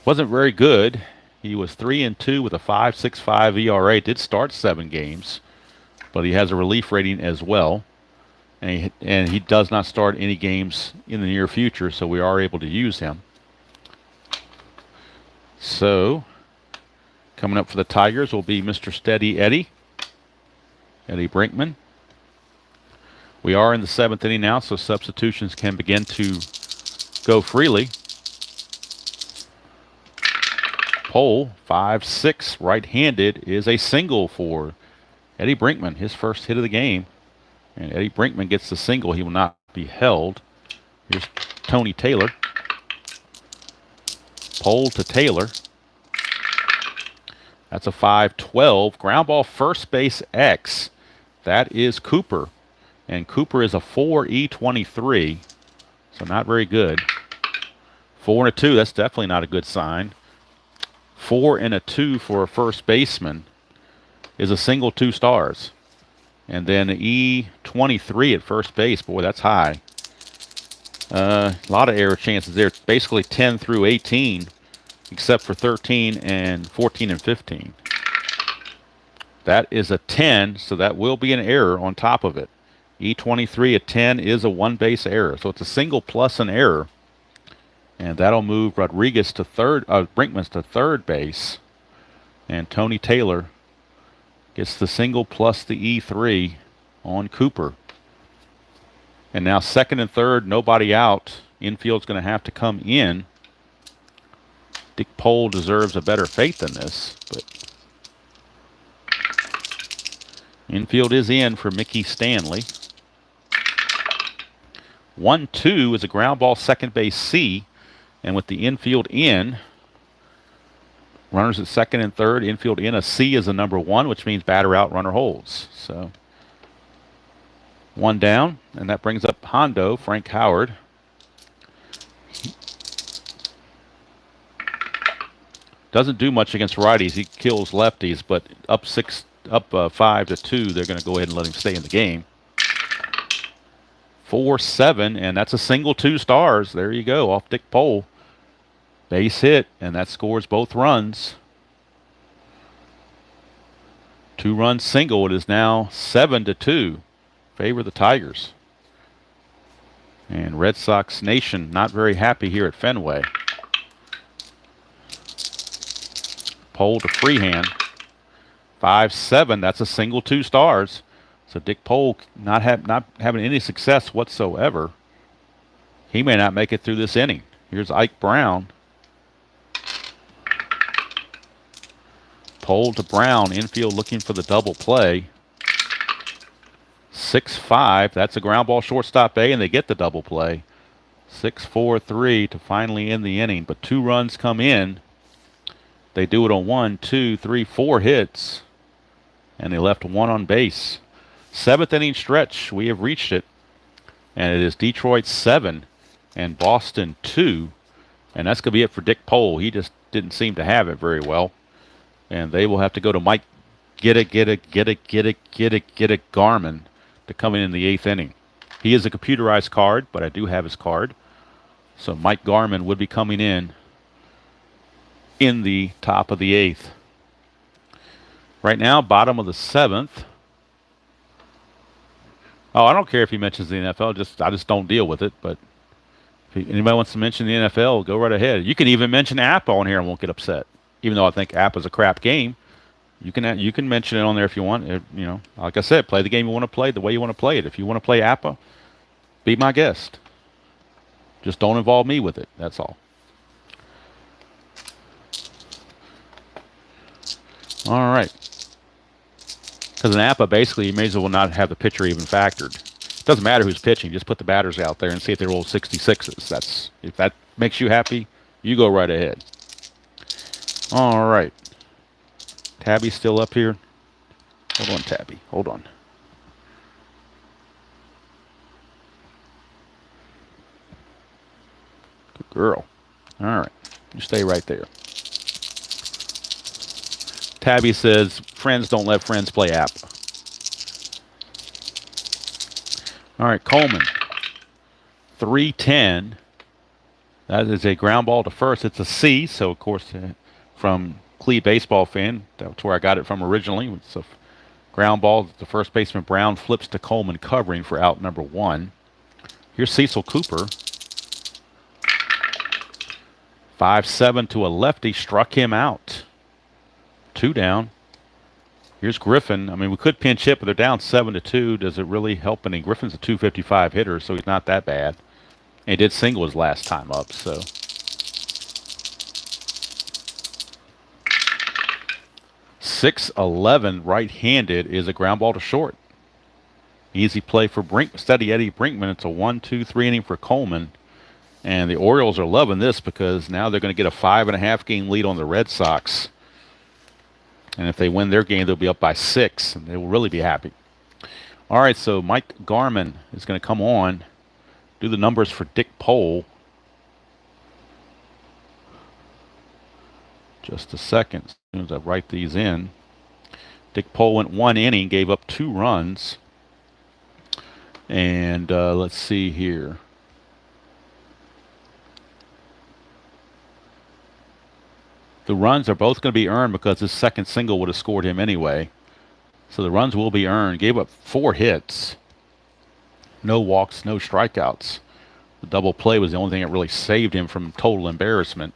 Wasn't very good. He was 3-2 with a 5.65 ERA. Did start 7 games, but he has a relief rating as well. And he does not start any games in the near future, so we are able to use him. So, coming up for the Tigers will be Mr. Steady Eddie Brinkman. We are in the 7th inning now, so substitutions can begin to go freely. Pole, 5'6", right-handed, is a single for Eddie Brinkman, his first hit of the game. And Eddie Brinkman gets the single. He will not be held. Here's Tony Taylor. Pole to Taylor. That's a 5-12. Ground ball first base X. That is Cooper. And Cooper is a 4.23. So not very good. 4 and a 2. That's definitely not a good sign. 4 and a 2 for a first baseman is a single 2 stars. And then E23 at first base. Boy, that's high. A lot of error chances there. It's basically 10 through 18, except for 13 and 14 and 15. That is a 10, so that will be an error on top of it. E23 at 10 is a 1-base error. So it's a single plus an error. And that'll move Rodriguez to third, Brinkman's to third base. And Tony Taylor gets the single plus the E3 on Cooper. And now second and third, nobody out. Infield's going to have to come in. Dick Pole deserves a better fate than this, but infield is in for Mickey Stanley. 1-2 is a ground ball second base C. And with the infield in, runners at second and third, infield in, a C is a number 1, which means batter out, runner holds. So 1 down, and that brings up Hondo, Frank Howard. Doesn't do much against righties. He kills lefties, but up 5-2, they're going to go ahead and let him stay in the game. 4-7, and that's a single 2 stars. There you go, off Dick Pole. Base hit, and that scores both runs. 2-run single. It is now 7-2. Favor the Tigers. And Red Sox Nation not very happy here at Fenway. Pole to Freehand. 5-7. That's a single 2 stars. So Dick Pole not having any success whatsoever. He may not make it through this inning. Here's Ike Brown. Pole to Brown, infield looking for the double play. 6-5, that's a ground ball shortstop A, and they get the double play. 6-4-3 to finally end the inning, but 2 runs come in. They do it on 1, 2, 3, 4 hits, and they left 1 on base. 7th inning stretch, we have reached it, and it is Detroit 7 and Boston 2, and that's going to be it for Dick Pole. He just didn't seem to have it very well. And they will have to go to Mike Garman to come in the 8th inning. He is a computerized card, but I do have his card. So Mike Garman would be coming in the top of the 8th. Right now, bottom of the 7th. Oh, I don't care if he mentions the NFL. I just don't deal with it. But if anybody wants to mention the NFL, go right ahead. You can even mention Appa on here and won't get upset. Even though I think Appa's a crap game, you can mention it on there if you want. Like I said, play the game you want to play the way you want to play it. If you want to play Appa, be my guest. Just don't involve me with it. That's all. All right. Because an Appa, basically, you may as well not have the pitcher even factored. It doesn't matter who's pitching. Just put the batters out there and see if they roll 66s. If that makes you happy, you go right ahead. All right. Tabby's still up here. Hold on, Tabby. Hold on. Good girl. All right. You stay right there. Tabby says, friends don't let friends play app. All right, Coleman. 3-10. That is a ground ball to first. It's a C, so of course, from Clee baseball fan, that's where I got it from originally. It's a ground ball. The first baseman Brown flips to Coleman covering for out number 1. Here's Cecil Cooper. 5-7 to a lefty, struck him out. 2 down. Here's Griffin. I mean, we could pinch hit, but they're down 7-2. Does it really help any? Griffin's a .255 hitter, so he's not that bad. And he did single his last time up, so. 6-11 right-handed is a ground ball to short. Easy play for Steady Eddie Brinkman. It's a 1-2-3 inning for Coleman. And the Orioles are loving this because now they're going to get a 5.5 game lead on the Red Sox. And if they win their game, they'll be up by 6, and they will really be happy. All right, so Mike Garman is going to come on, do the numbers for Dick Pole. Just a second, as soon as I write these in. Dick Pole went 1 inning, gave up 2 runs. And let's see here. The runs are both going to be earned because his second single would have scored him anyway. So the runs will be earned. Gave up 4 hits. No walks, no strikeouts. The double play was the only thing that really saved him from total embarrassment.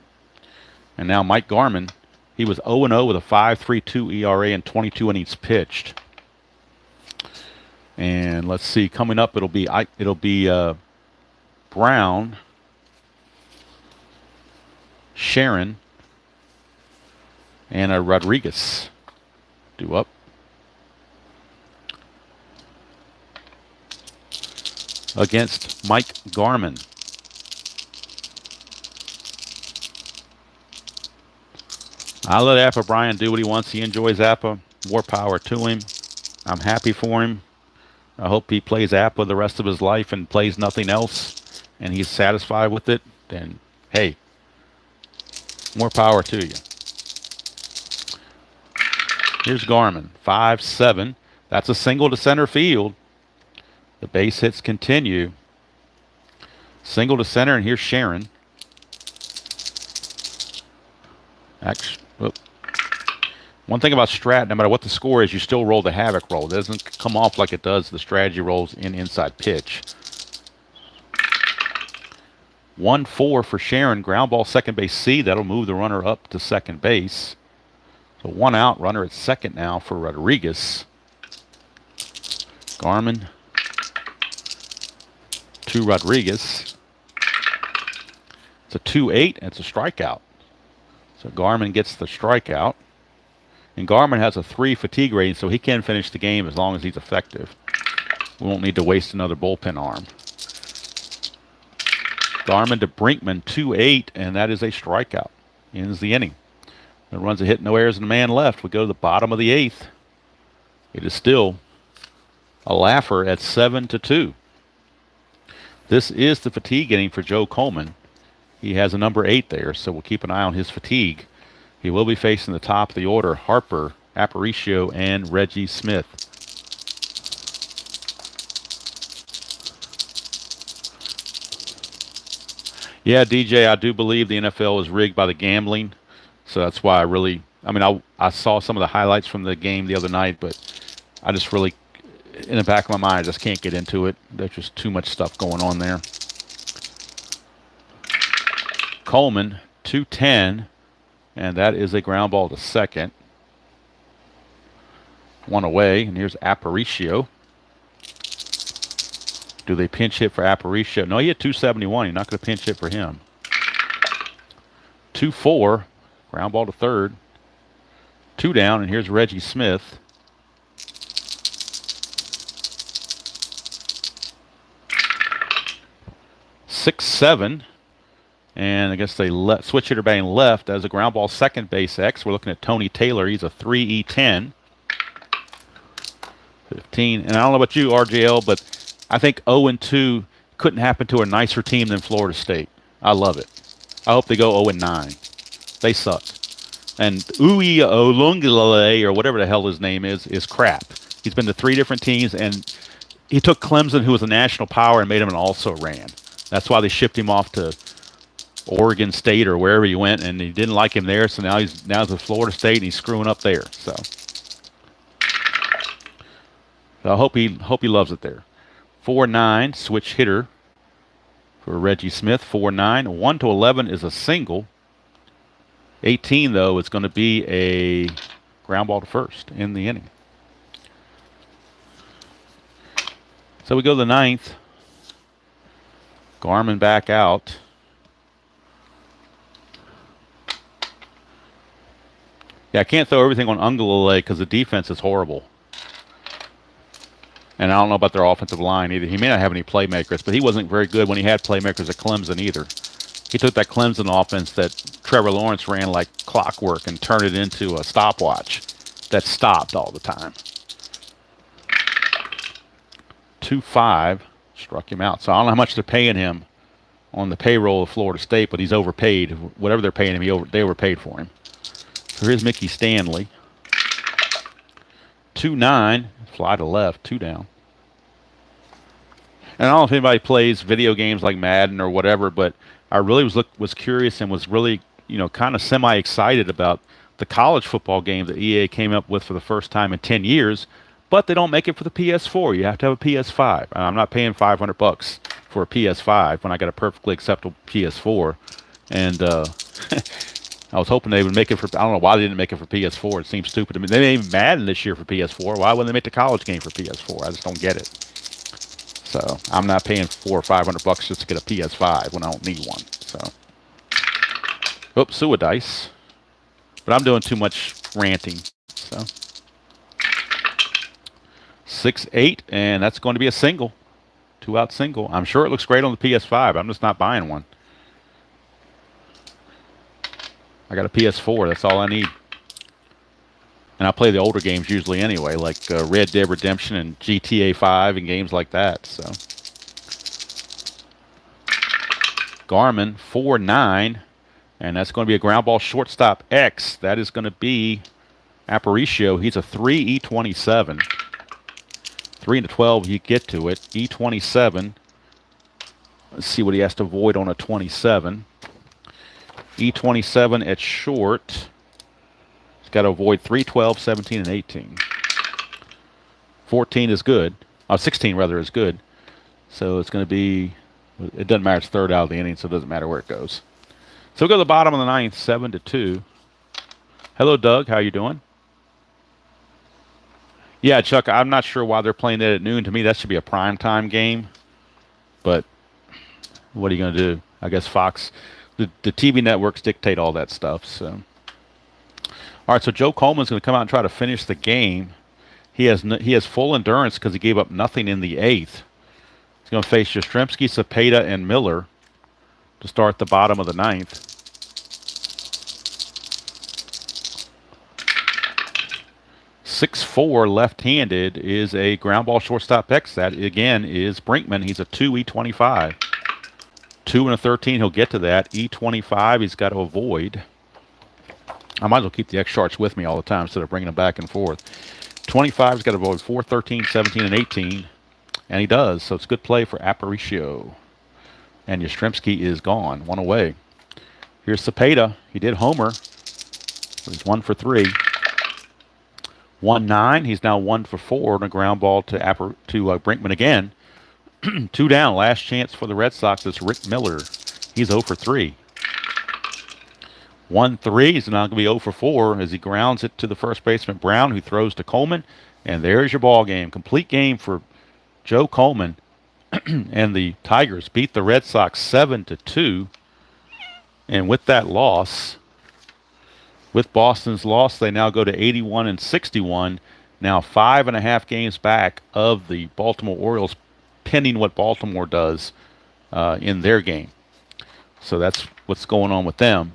And now Mike Garman, he was 0-0 with a 5.32 ERA and 22 innings pitched. And let's see, coming up it'll be Brown, Sharon, and Rodriguez due up. Against Mike Garman. I'll let Appa Brian do what he wants. He enjoys Appa. More power to him. I'm happy for him. I hope he plays Appa the rest of his life and plays nothing else, and he's satisfied with it. Then, hey, more power to you. Here's Garman, 5-7. That's a single to center field. The base hits continue. Single to center, and here's Sharon. One thing about Strat, no matter what the score is, you still roll the havoc roll. It doesn't come off like it does the strategy rolls in inside pitch. 1-4 for Sharon. Ground ball, second base C. That'll move the runner up to second base. So 1 out, runner at second now for Rodriguez. Garman to Rodriguez. It's a 2-8, and it's a strikeout. So Garman gets the strikeout. And Garman has a 3 fatigue rating, so he can finish the game as long as he's effective. We won't need to waste another bullpen arm. Garman to Brinkman, 2-8, and that is a strikeout. Ends the inning. The runs a hit, no errors, and a man left. We go to the bottom of the 8th. It is still a laugher at 7-2. This is the fatigue inning for Joe Coleman. He has a number 8 there, so we'll keep an eye on his fatigue. He will be facing the top of the order, Harper, Aparicio, and Reggie Smith. Yeah, DJ, I do believe the NFL is rigged by the gambling. So that's why I saw some of the highlights from the game the other night, but I just really, in the back of my mind, I just can't get into it. There's just too much stuff going on there. Coleman, 2-10. And that is a ground ball to second. 1 away, and here's Aparicio. Do they pinch hit for Aparicio? No, he had 271. You're not going to pinch hit for him. 2-4, ground ball to third. 2 down, and here's Reggie Smith. Six, 7. And I guess they switch hitter batting left as a ground ball second base X. We're looking at Tony Taylor. He's a 3E10. 15. And I don't know about you, RJL, but I think 0-2 couldn't happen to a nicer team than Florida State. I love it. I hope they go 0-9. They sucked. And Ui Olungale, or whatever the hell his name is crap. He's been to 3 different teams, and he took Clemson, who was a national power, and made him an also-ran. That's why they shipped him off to Oregon State or wherever he went, and he didn't like him there. So now he's at Florida State, and he's screwing up there. So I hope he loves it there. 4-9 switch hitter for Reggie Smith. 4-9. 1-11 is a single. 18 though, it's going to be a ground ball to first in the inning. So we go to the ninth. Garmin back out. Yeah, I can't throw everything on Ungalale because the defense is horrible. And I don't know about their offensive line either. He may not have any playmakers, but he wasn't very good when he had playmakers at Clemson either. He took that Clemson offense that Trevor Lawrence ran like clockwork and turned it into a stopwatch that stopped all the time. 2-5 struck him out. So I don't know how much they're paying him on the payroll of Florida State, but he's overpaid. Whatever they're paying him, they overpaid for him. So here's Mickey Stanley. 2-9, fly to left, 2 down. And I don't know if anybody plays video games like Madden or whatever, but I really was curious and was really, kind of semi-excited about the college football game that EA came up with for the first time in 10 years, but they don't make it for the PS4. You have to have a PS5. And I'm not paying $500 for a PS5 when I got a perfectly acceptable PS4. And I was hoping they would make it for, I don't know why they didn't make it for PS4. It seems stupid to me. They made even Madden this year for PS4. Why wouldn't they make the college game for PS4? I just don't get it. So I'm not paying $400 or $500 just to get a PS5 when I don't need one. So, oops, Dice. But I'm doing too much ranting. So 6-8, and that's going to be a single, 2-out single. I'm sure it looks great on the PS5. I'm just not buying one. I got a PS4. That's all I need. And I play the older games usually anyway, like Red Dead Redemption and GTA 5 and games like that. So Garmin 4-9, and that's going to be a ground ball shortstop X. That is going to be Aparicio. He's a 3 E27. 3-12, you get to it. E27. Let's see what he has to avoid on a 27. E27 at short. He's got to avoid 3, 12, 17, and 18. 14 is good. 16 rather is good. So it's going to be, it doesn't matter. It's third out of the inning, so it doesn't matter where it goes. So we'll go to the bottom of the ninth, 7-2. Hello, Doug. How you doing? Yeah, Chuck, I'm not sure why they're playing that at noon. To me, that should be a primetime game. But what are you going to do? I guess Fox, the TV networks dictate all that stuff. So, all right, so Joe Coleman's going to come out and try to finish the game. He has full endurance because he gave up nothing in the eighth. He's going to face Yastrzemski, Cepeda, and Miller to start the bottom of the ninth. .64 left-handed is a ground ball shortstop X. That again is Brinkman. He's a 2 E25. 2 and a 13. He'll get to that. E25. He's got to avoid. I might as well keep the X charts with me all the time instead of bringing them back and forth. 25. He's got to avoid 4, 13, 17, and 18, and he does. So it's a good play for Aparicio. And Yastrzemski is gone. 1 away. Here's Cepeda. He did homer. So he's 1 for 3. 1-9. He's now 1 for 4 on a ground ball to Brinkman again. 2 down. Last chance for the Red Sox is Rick Miller. He's 0 for 3. 1-3. He's now going to be 0 for 4 as he grounds it to the first baseman Brown, who throws to Coleman. And there's your ball game. Complete game for Joe Coleman. And the Tigers beat the Red Sox 7-2. And with that loss, with Boston's loss, they now go to 81-61. Now 5.5 games back of the Baltimore Orioles, pending what Baltimore does in their game. So that's what's going on with them.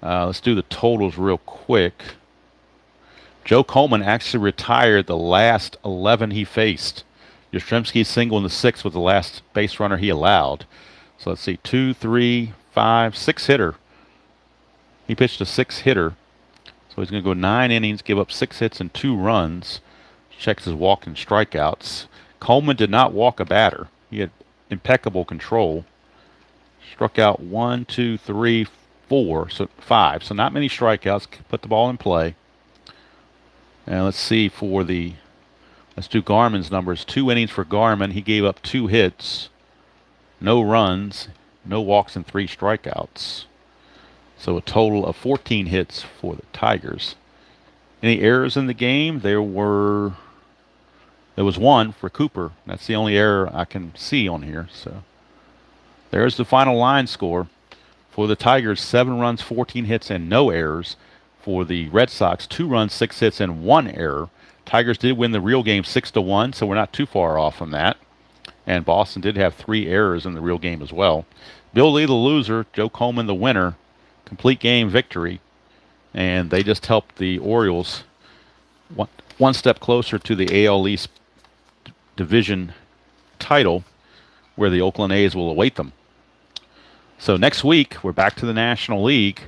Let's do the totals real quick. Joe Coleman actually retired the last 11 he faced. Yastrzemski's single in the 6th was the last base runner he allowed. So let's see, 2, 3, 5, 6 hitter. He pitched a 6 hitter. So he's going to go 9 innings, give up 6 hits and 2 runs. Checks his walk and strikeouts. Coleman did not walk a batter. He had impeccable control. Struck out 1, 2, 3, 4, so 5. So not many strikeouts. Put the ball in play. And let's see let's do Garman's numbers. 2 innings for Garman. He gave up 2 hits, no runs, no walks, and 3 strikeouts. So a total of 14 hits for the Tigers. Any errors in the game? There was one for Cooper. That's the only error I can see on here. So there's the final line score. For the Tigers, 7 runs, 14 hits, and no errors. For the Red Sox, 2 runs, 6 hits, and 1 error. Tigers did win the real game 6-1, so we're not too far off from that. And Boston did have 3 errors in the real game as well. Bill Lee the loser, Joe Coleman the winner. Complete game victory. And they just helped the Orioles one step closer to the AL East division title, where the Oakland A's will await them. So next week, we're back to the National League.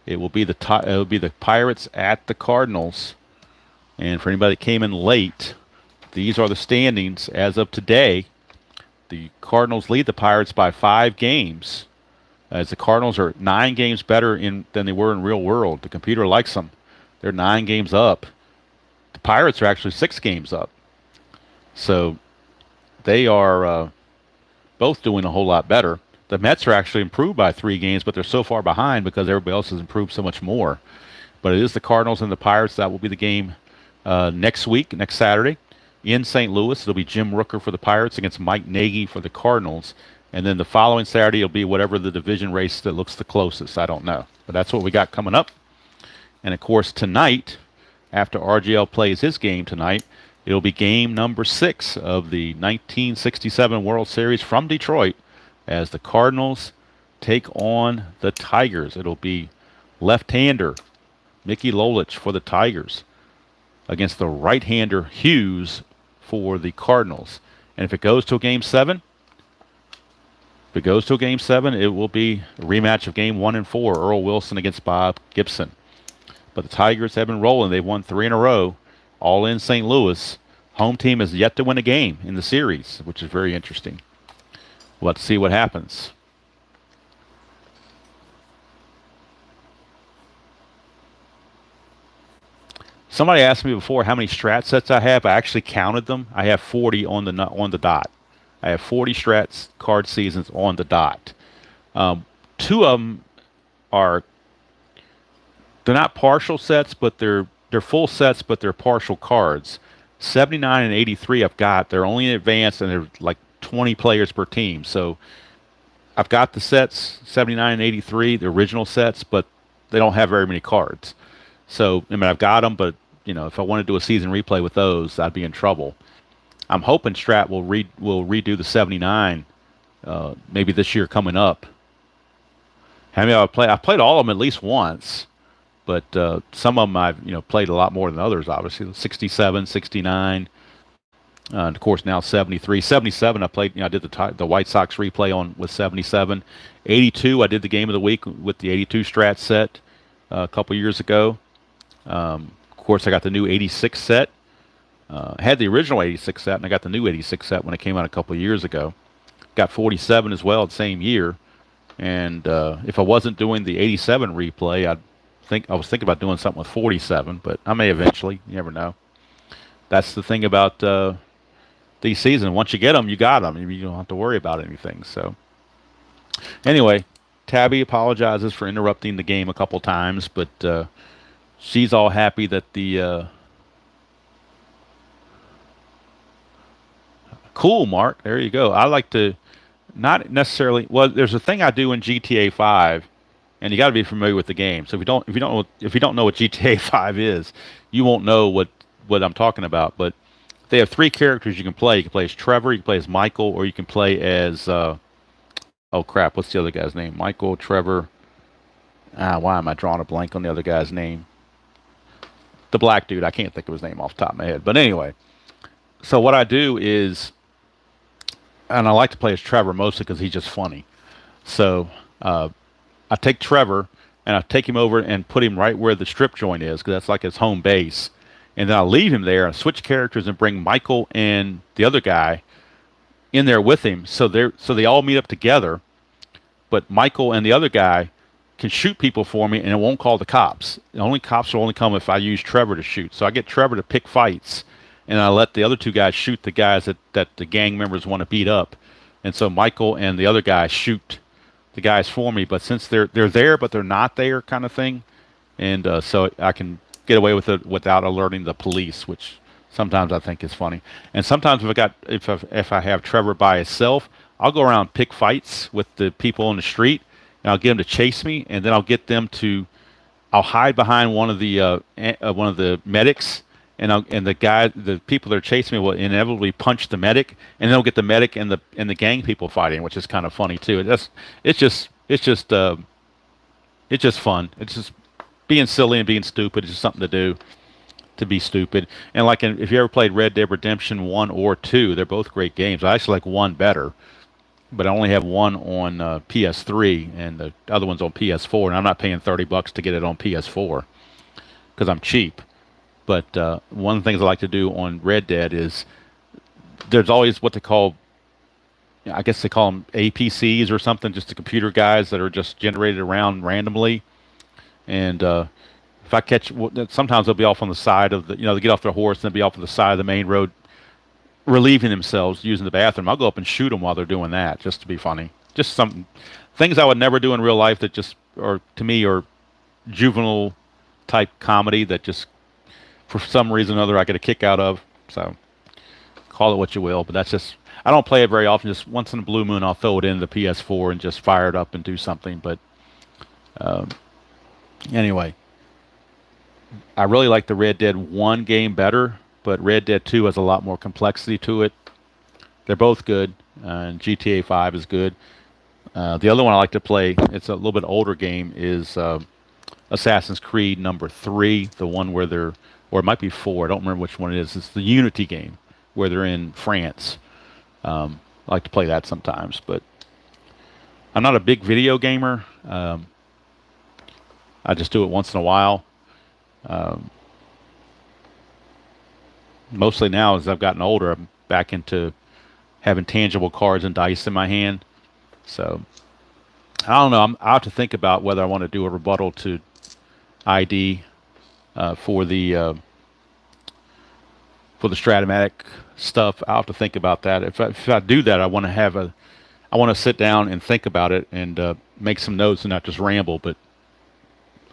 It will be the Pirates at the Cardinals. And for anybody that came in late, these are the standings as of today. The Cardinals lead the Pirates by 5 games, as the Cardinals are 9 games better than they were in real world. The computer likes them. They're 9 games up. The Pirates are actually 6 games up. So they are both doing a whole lot better. The Mets are actually improved by 3 games, but they're so far behind because everybody else has improved so much more. But it is the Cardinals and the Pirates. That will be the game next week, next Saturday, in St. Louis. It'll be Jim Rooker for the Pirates against Mike Nagy for the Cardinals. And then the following Saturday, it'll be whatever the division race that looks the closest. I don't know. But that's what we got coming up. And, of course, tonight, after RGL plays his game tonight, it'll be game number 6 of the 1967 World Series from Detroit, as the Cardinals take on the Tigers. It'll be left-hander Mickey Lolich for the Tigers against the right-hander Hughes for the Cardinals. And if it goes to a Game 7, it will be a rematch of Game 1 and 4, Earl Wilson against Bob Gibson. But the Tigers have been rolling. They've won 3 in a row, all in St. Louis. Home team has yet to win a game in the series, which is very interesting. Let's see what happens. Somebody asked me before how many Strat sets I have. I actually counted them. I have 40 on the dot. I have 40 Strat card seasons on the dot. 2 of them they're not partial sets, but they're full sets, but they're partial cards. 79 and 83 I've got. They're only in advance, and they're like 20 players per team. So I've got the sets, 79 and 83, the original sets, but they don't have very many cards. So, I mean, I've got them, but, if I want to do a season replay with those, I'd be in trouble. I'm hoping Strat will redo the 79 maybe this year coming up. How many I've played all of them at least once, but some of them I've played a lot more than others, obviously. 67, 69, and of course now 73. 77 I played, I did the White Sox replay with 77. 82 I did the game of the week with the 82 Strat set a couple years ago. Of course I got the new 86 set. I had the original 86 set, and I got the new 86 set when it came out a couple of years ago. Got 47 as well the same year. And if I wasn't doing the 87 replay, I was thinking about doing something with 47, but I may eventually. You never know. That's the thing about these seasons. Once you get them, you got them. You don't have to worry about anything. So anyway, Tabby apologizes for interrupting the game a couple times, but she's all happy that the cool, Mark. There you go. I like to not necessarily. Well, there's a thing I do in GTA 5, and you got to be familiar with the game. So if you don't know what GTA 5 is, you won't know what I'm talking about. But they have 3 characters you can play. You can play as Trevor, you can play as Michael, or you can play as oh crap, what's the other guy's name? Michael, Trevor. Why am I drawing a blank on the other guy's name? The black dude. I can't think of his name off the top of my head. But anyway, so what I do is, and I like to play as Trevor mostly because he's just funny. So I take Trevor and I take him over and put him right where the strip joint is, because that's like his home base. and then I'll leave him there and switch characters and bring Michael and the other guy in there with him. So they all meet up together, but Michael and the other guy can shoot people for me, and it won't call the cops. The only cops will only come if I use Trevor to shoot. So I get Trevor to pick fights, and I let the other two guys shoot the guys that the gang members want to beat up. And so Michael and the other guy shoot the guys for me. But since they're there, but they're not there, kind of thing, and so I can get away with it without alerting the police, which sometimes I think is funny. And sometimes if I have Trevor by himself, I'll go around and pick fights with the people on the street, and I'll get them to chase me, and then I'll get them to I'll hide behind one of the medics, and the people that are chasing me will inevitably punch the medic, and they'll get the medic and the gang people fighting, which is kind of funny too. It's just fun. It's just being silly and being stupid. It's just something to do, to be stupid. And like if you ever played Red Dead Redemption 1 or 2, they're both great games. I actually like 1 better, but I only have 1 on PS3 and the other one's on PS4, and I'm not paying $30 to get it on PS4 because I'm cheap. But one of the things I like to do on Red Dead is there's always what they call, I guess they call them APCs or something, just the computer guys that are just generated around randomly. And if I catch, sometimes they'll be off on the side of they get off their horse and they'll be off on the side of the main road, relieving themselves using the bathroom. I'll go up and shoot them while they're doing that, just to be funny. Just some things I would never do in real life that just, or to me, are juvenile type comedy that just, for some reason or other, I get a kick out of. So call it what you will, but that's just, I don't play it very often. Just once in a blue moon, I'll throw it into the PS4 and just fire it up and do something. But anyway, I really like the Red Dead 1 game better, but Red Dead 2 has a lot more complexity to it. They're both good, and GTA 5 is good. The other one I like to play, it's a little bit older game, is Assassin's Creed number 3, the one where they're, or it might be 4, I don't remember which one it is. It's the Unity game where they're in France. I like to play that sometimes, but I'm not a big video gamer. I just do it once in a while. Mostly now, as I've gotten older, I'm back into having tangible cards and dice in my hand. So I don't know. I have to think about whether I want to do a rebuttal to ID for the Strat-O-Matic stuff. I'll have to think about that. If I do that, I want to sit down and think about it and make some notes and not just ramble, but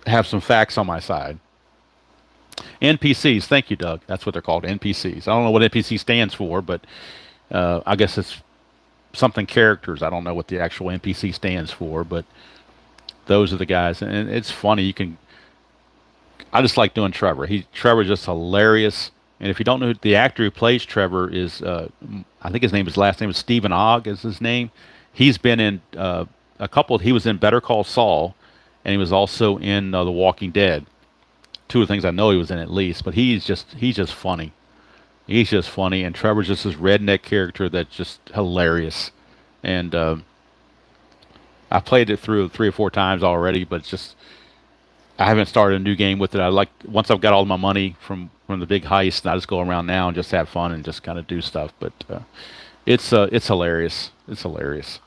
have some facts on my side. NPCs, thank you, Doug. That's what they're called, NPCs. I don't know what NPC stands for, but I guess it's something characters. I don't know what the actual NPC stands for, but those are the guys. And it's funny. I just like doing Trevor. Trevor's just hilarious. And if you don't know, the actor who plays Trevor is, I think his last name is Stephen Ogg is his name. He's been in he was in Better Call Saul, and he was also in The Walking Dead. 2 of the things I know he was in at least, but he's just funny. He's just funny, and Trevor's just this redneck character that's just hilarious. And I played it through 3 or 4 times already, but it's just, I haven't started a new game with it. Once I've got all my money from the big heist, and I just go around now and just have fun and just kind of do stuff. But it's hilarious. It's hilarious.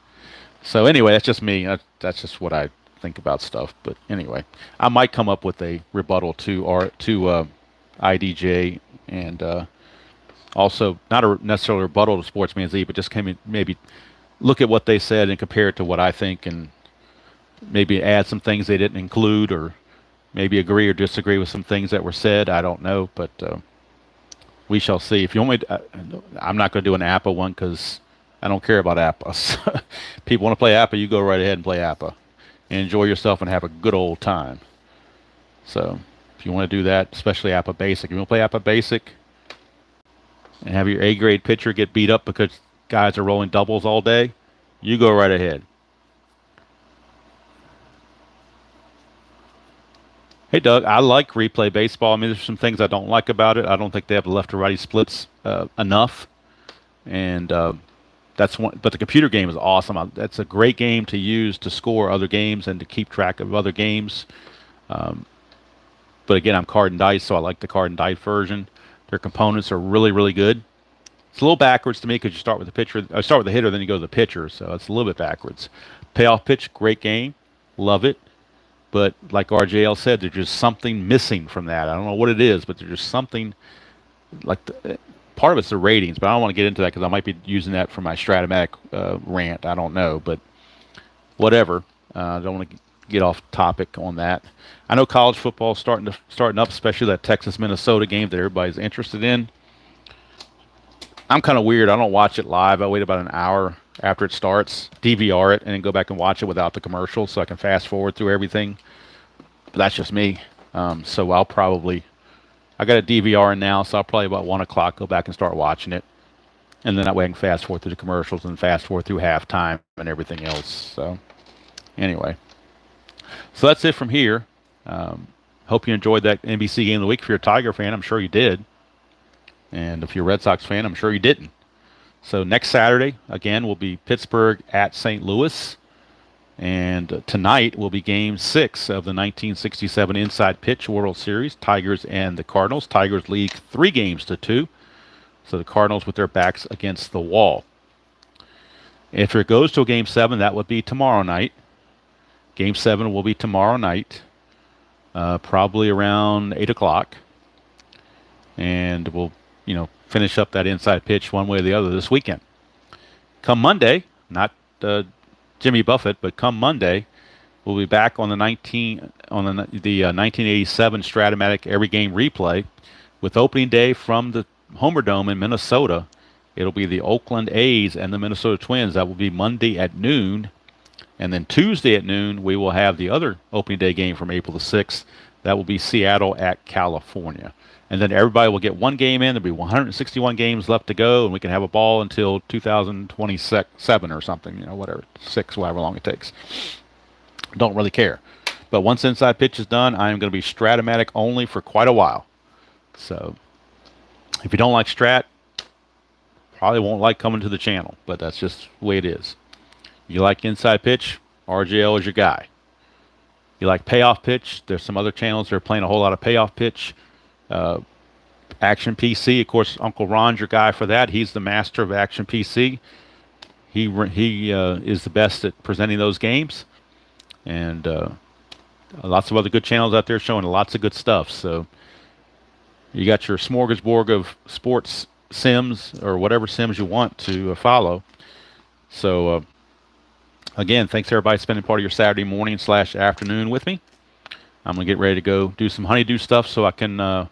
So anyway, that's just me. That's just what I think about stuff. But anyway, I might come up with a rebuttal to IDJ, and also not necessarily a rebuttal to Sportsman Z, but just maybe look at what they said and compare it to what I think, and maybe add some things they didn't include, or maybe agree or disagree with some things that were said. I don't know, but we shall see. If you want me I'm not going to do an APA one because I don't care about APAs. People want to play APA, you go right ahead and play APA. And enjoy yourself and have a good old time. So if you want to do that, especially APA Basic. If you want to play APA Basic and have your A-grade pitcher get beat up because guys are rolling doubles all day, you go right ahead. Hey, Doug, I like replay baseball. I mean, there's some things I don't like about it. I don't think they have the left to righty splits enough. And that's one, but the computer game is awesome. That's a great game to use to score other games and to keep track of other games. But again, I'm card and dice, so I like the card and dice version. Their components are really, really good. It's a little backwards to me because you start with the pitcher. I start with the hitter, then you go to the pitcher, so it's a little bit backwards. Payoff pitch, great game, love it. But like RJL said, there's just something missing from that. I don't know what it is, but there's just something like part of it's the ratings, but I don't want to get into that because I might be using that for my Strat-O-Matic rant. I don't know, but whatever. I don't want to get off topic on that. I know college football is starting up, especially that Texas-Minnesota game that everybody's interested in. I'm kind of weird. I don't watch it live. I wait about an hour after it starts, DVR it, and then go back and watch it without the commercials so I can fast forward through everything. But that's just me. So I got a DVR in now, so I'll probably about 1 o'clock go back and start watching it. And then that way I can fast forward through the commercials and fast forward through halftime and everything else. So anyway. So that's it from here. Hope you enjoyed that NBC game of the week. If you're a Tiger fan, I'm sure you did. And if you're a Red Sox fan, I'm sure you didn't. So next Saturday, again, will be Pittsburgh at St. Louis. And tonight will be Game 6 of the 1967 Inside Pitch World Series, Tigers and the Cardinals. Tigers lead 3-2. So the Cardinals with their backs against the wall. If it goes to a Game 7, that would be tomorrow night. Game 7 will be tomorrow night, probably around 8 o'clock. And we'll, finish up that inside pitch one way or the other this weekend. Come Monday, not Jimmy Buffett, but come Monday, we'll be back on the 1987 Strat-O-Matic Every Game replay with opening day from the Homer Dome in Minnesota. It'll be the Oakland A's and the Minnesota Twins. That will be Monday at noon. And then Tuesday at noon, we will have the other opening day game from April the 6th. That will be Seattle at California. And then everybody will get one game in. There'll be 161 games left to go, and we can have a ball until 2027 or something, whatever, 6, however long it takes. Don't really care. But once Inside Pitch is done, I am going to be Strat-O-Matic only for quite a while. So if you don't like Strat, probably won't like coming to the channel, but that's just the way it is. You like Inside Pitch, RJL is your guy. You like Payoff Pitch, there's some other channels that are playing a whole lot of Payoff Pitch. Action PC, of course, Uncle Ron's your guy for that. He's the master of Action PC. He is the best at presenting those games. And lots of other good channels out there showing lots of good stuff. So you got your smorgasbord of sports sims or whatever sims you want to follow. So again, thanks everybody spending part of your Saturday morning / afternoon with me. I'm going to get ready to go do some honeydew stuff so I can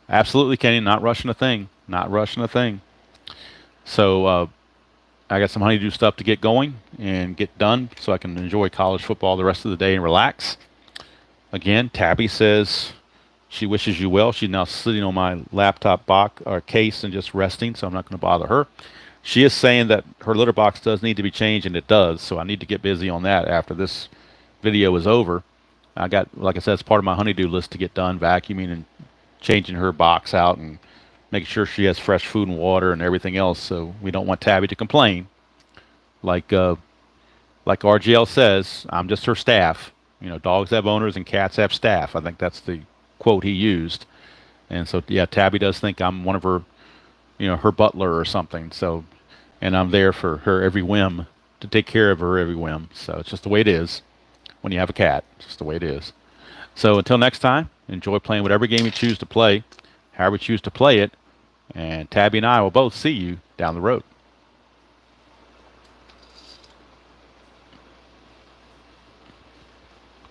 absolutely, Kenny, not rushing a thing. Not rushing a thing. So I got some honeydew stuff to get going and get done so I can enjoy college football the rest of the day and relax. Again, Tabby says she wishes you well. She's now sitting on my laptop box or case and just resting, so I'm not going to bother her. She is saying that her litter box does need to be changed, and it does, so I need to get busy on that after this video is over. I got, like I said, it's part of my honeydew list to get done, vacuuming and changing her box out and making sure she has fresh food and water and everything else, so we don't want Tabby to complain. Like RGL says, I'm just her staff. Dogs have owners and cats have staff. I think that's the quote he used. And so, yeah, Tabby does think I'm one of her, her butler or something. So, and I'm there for her every whim, to take care of her every whim. So it's just the way it is when you have a cat. It's just the way it is. So until next time, enjoy playing whatever game you choose to play, however you choose to play it, and Tabby and I will both see you down the road.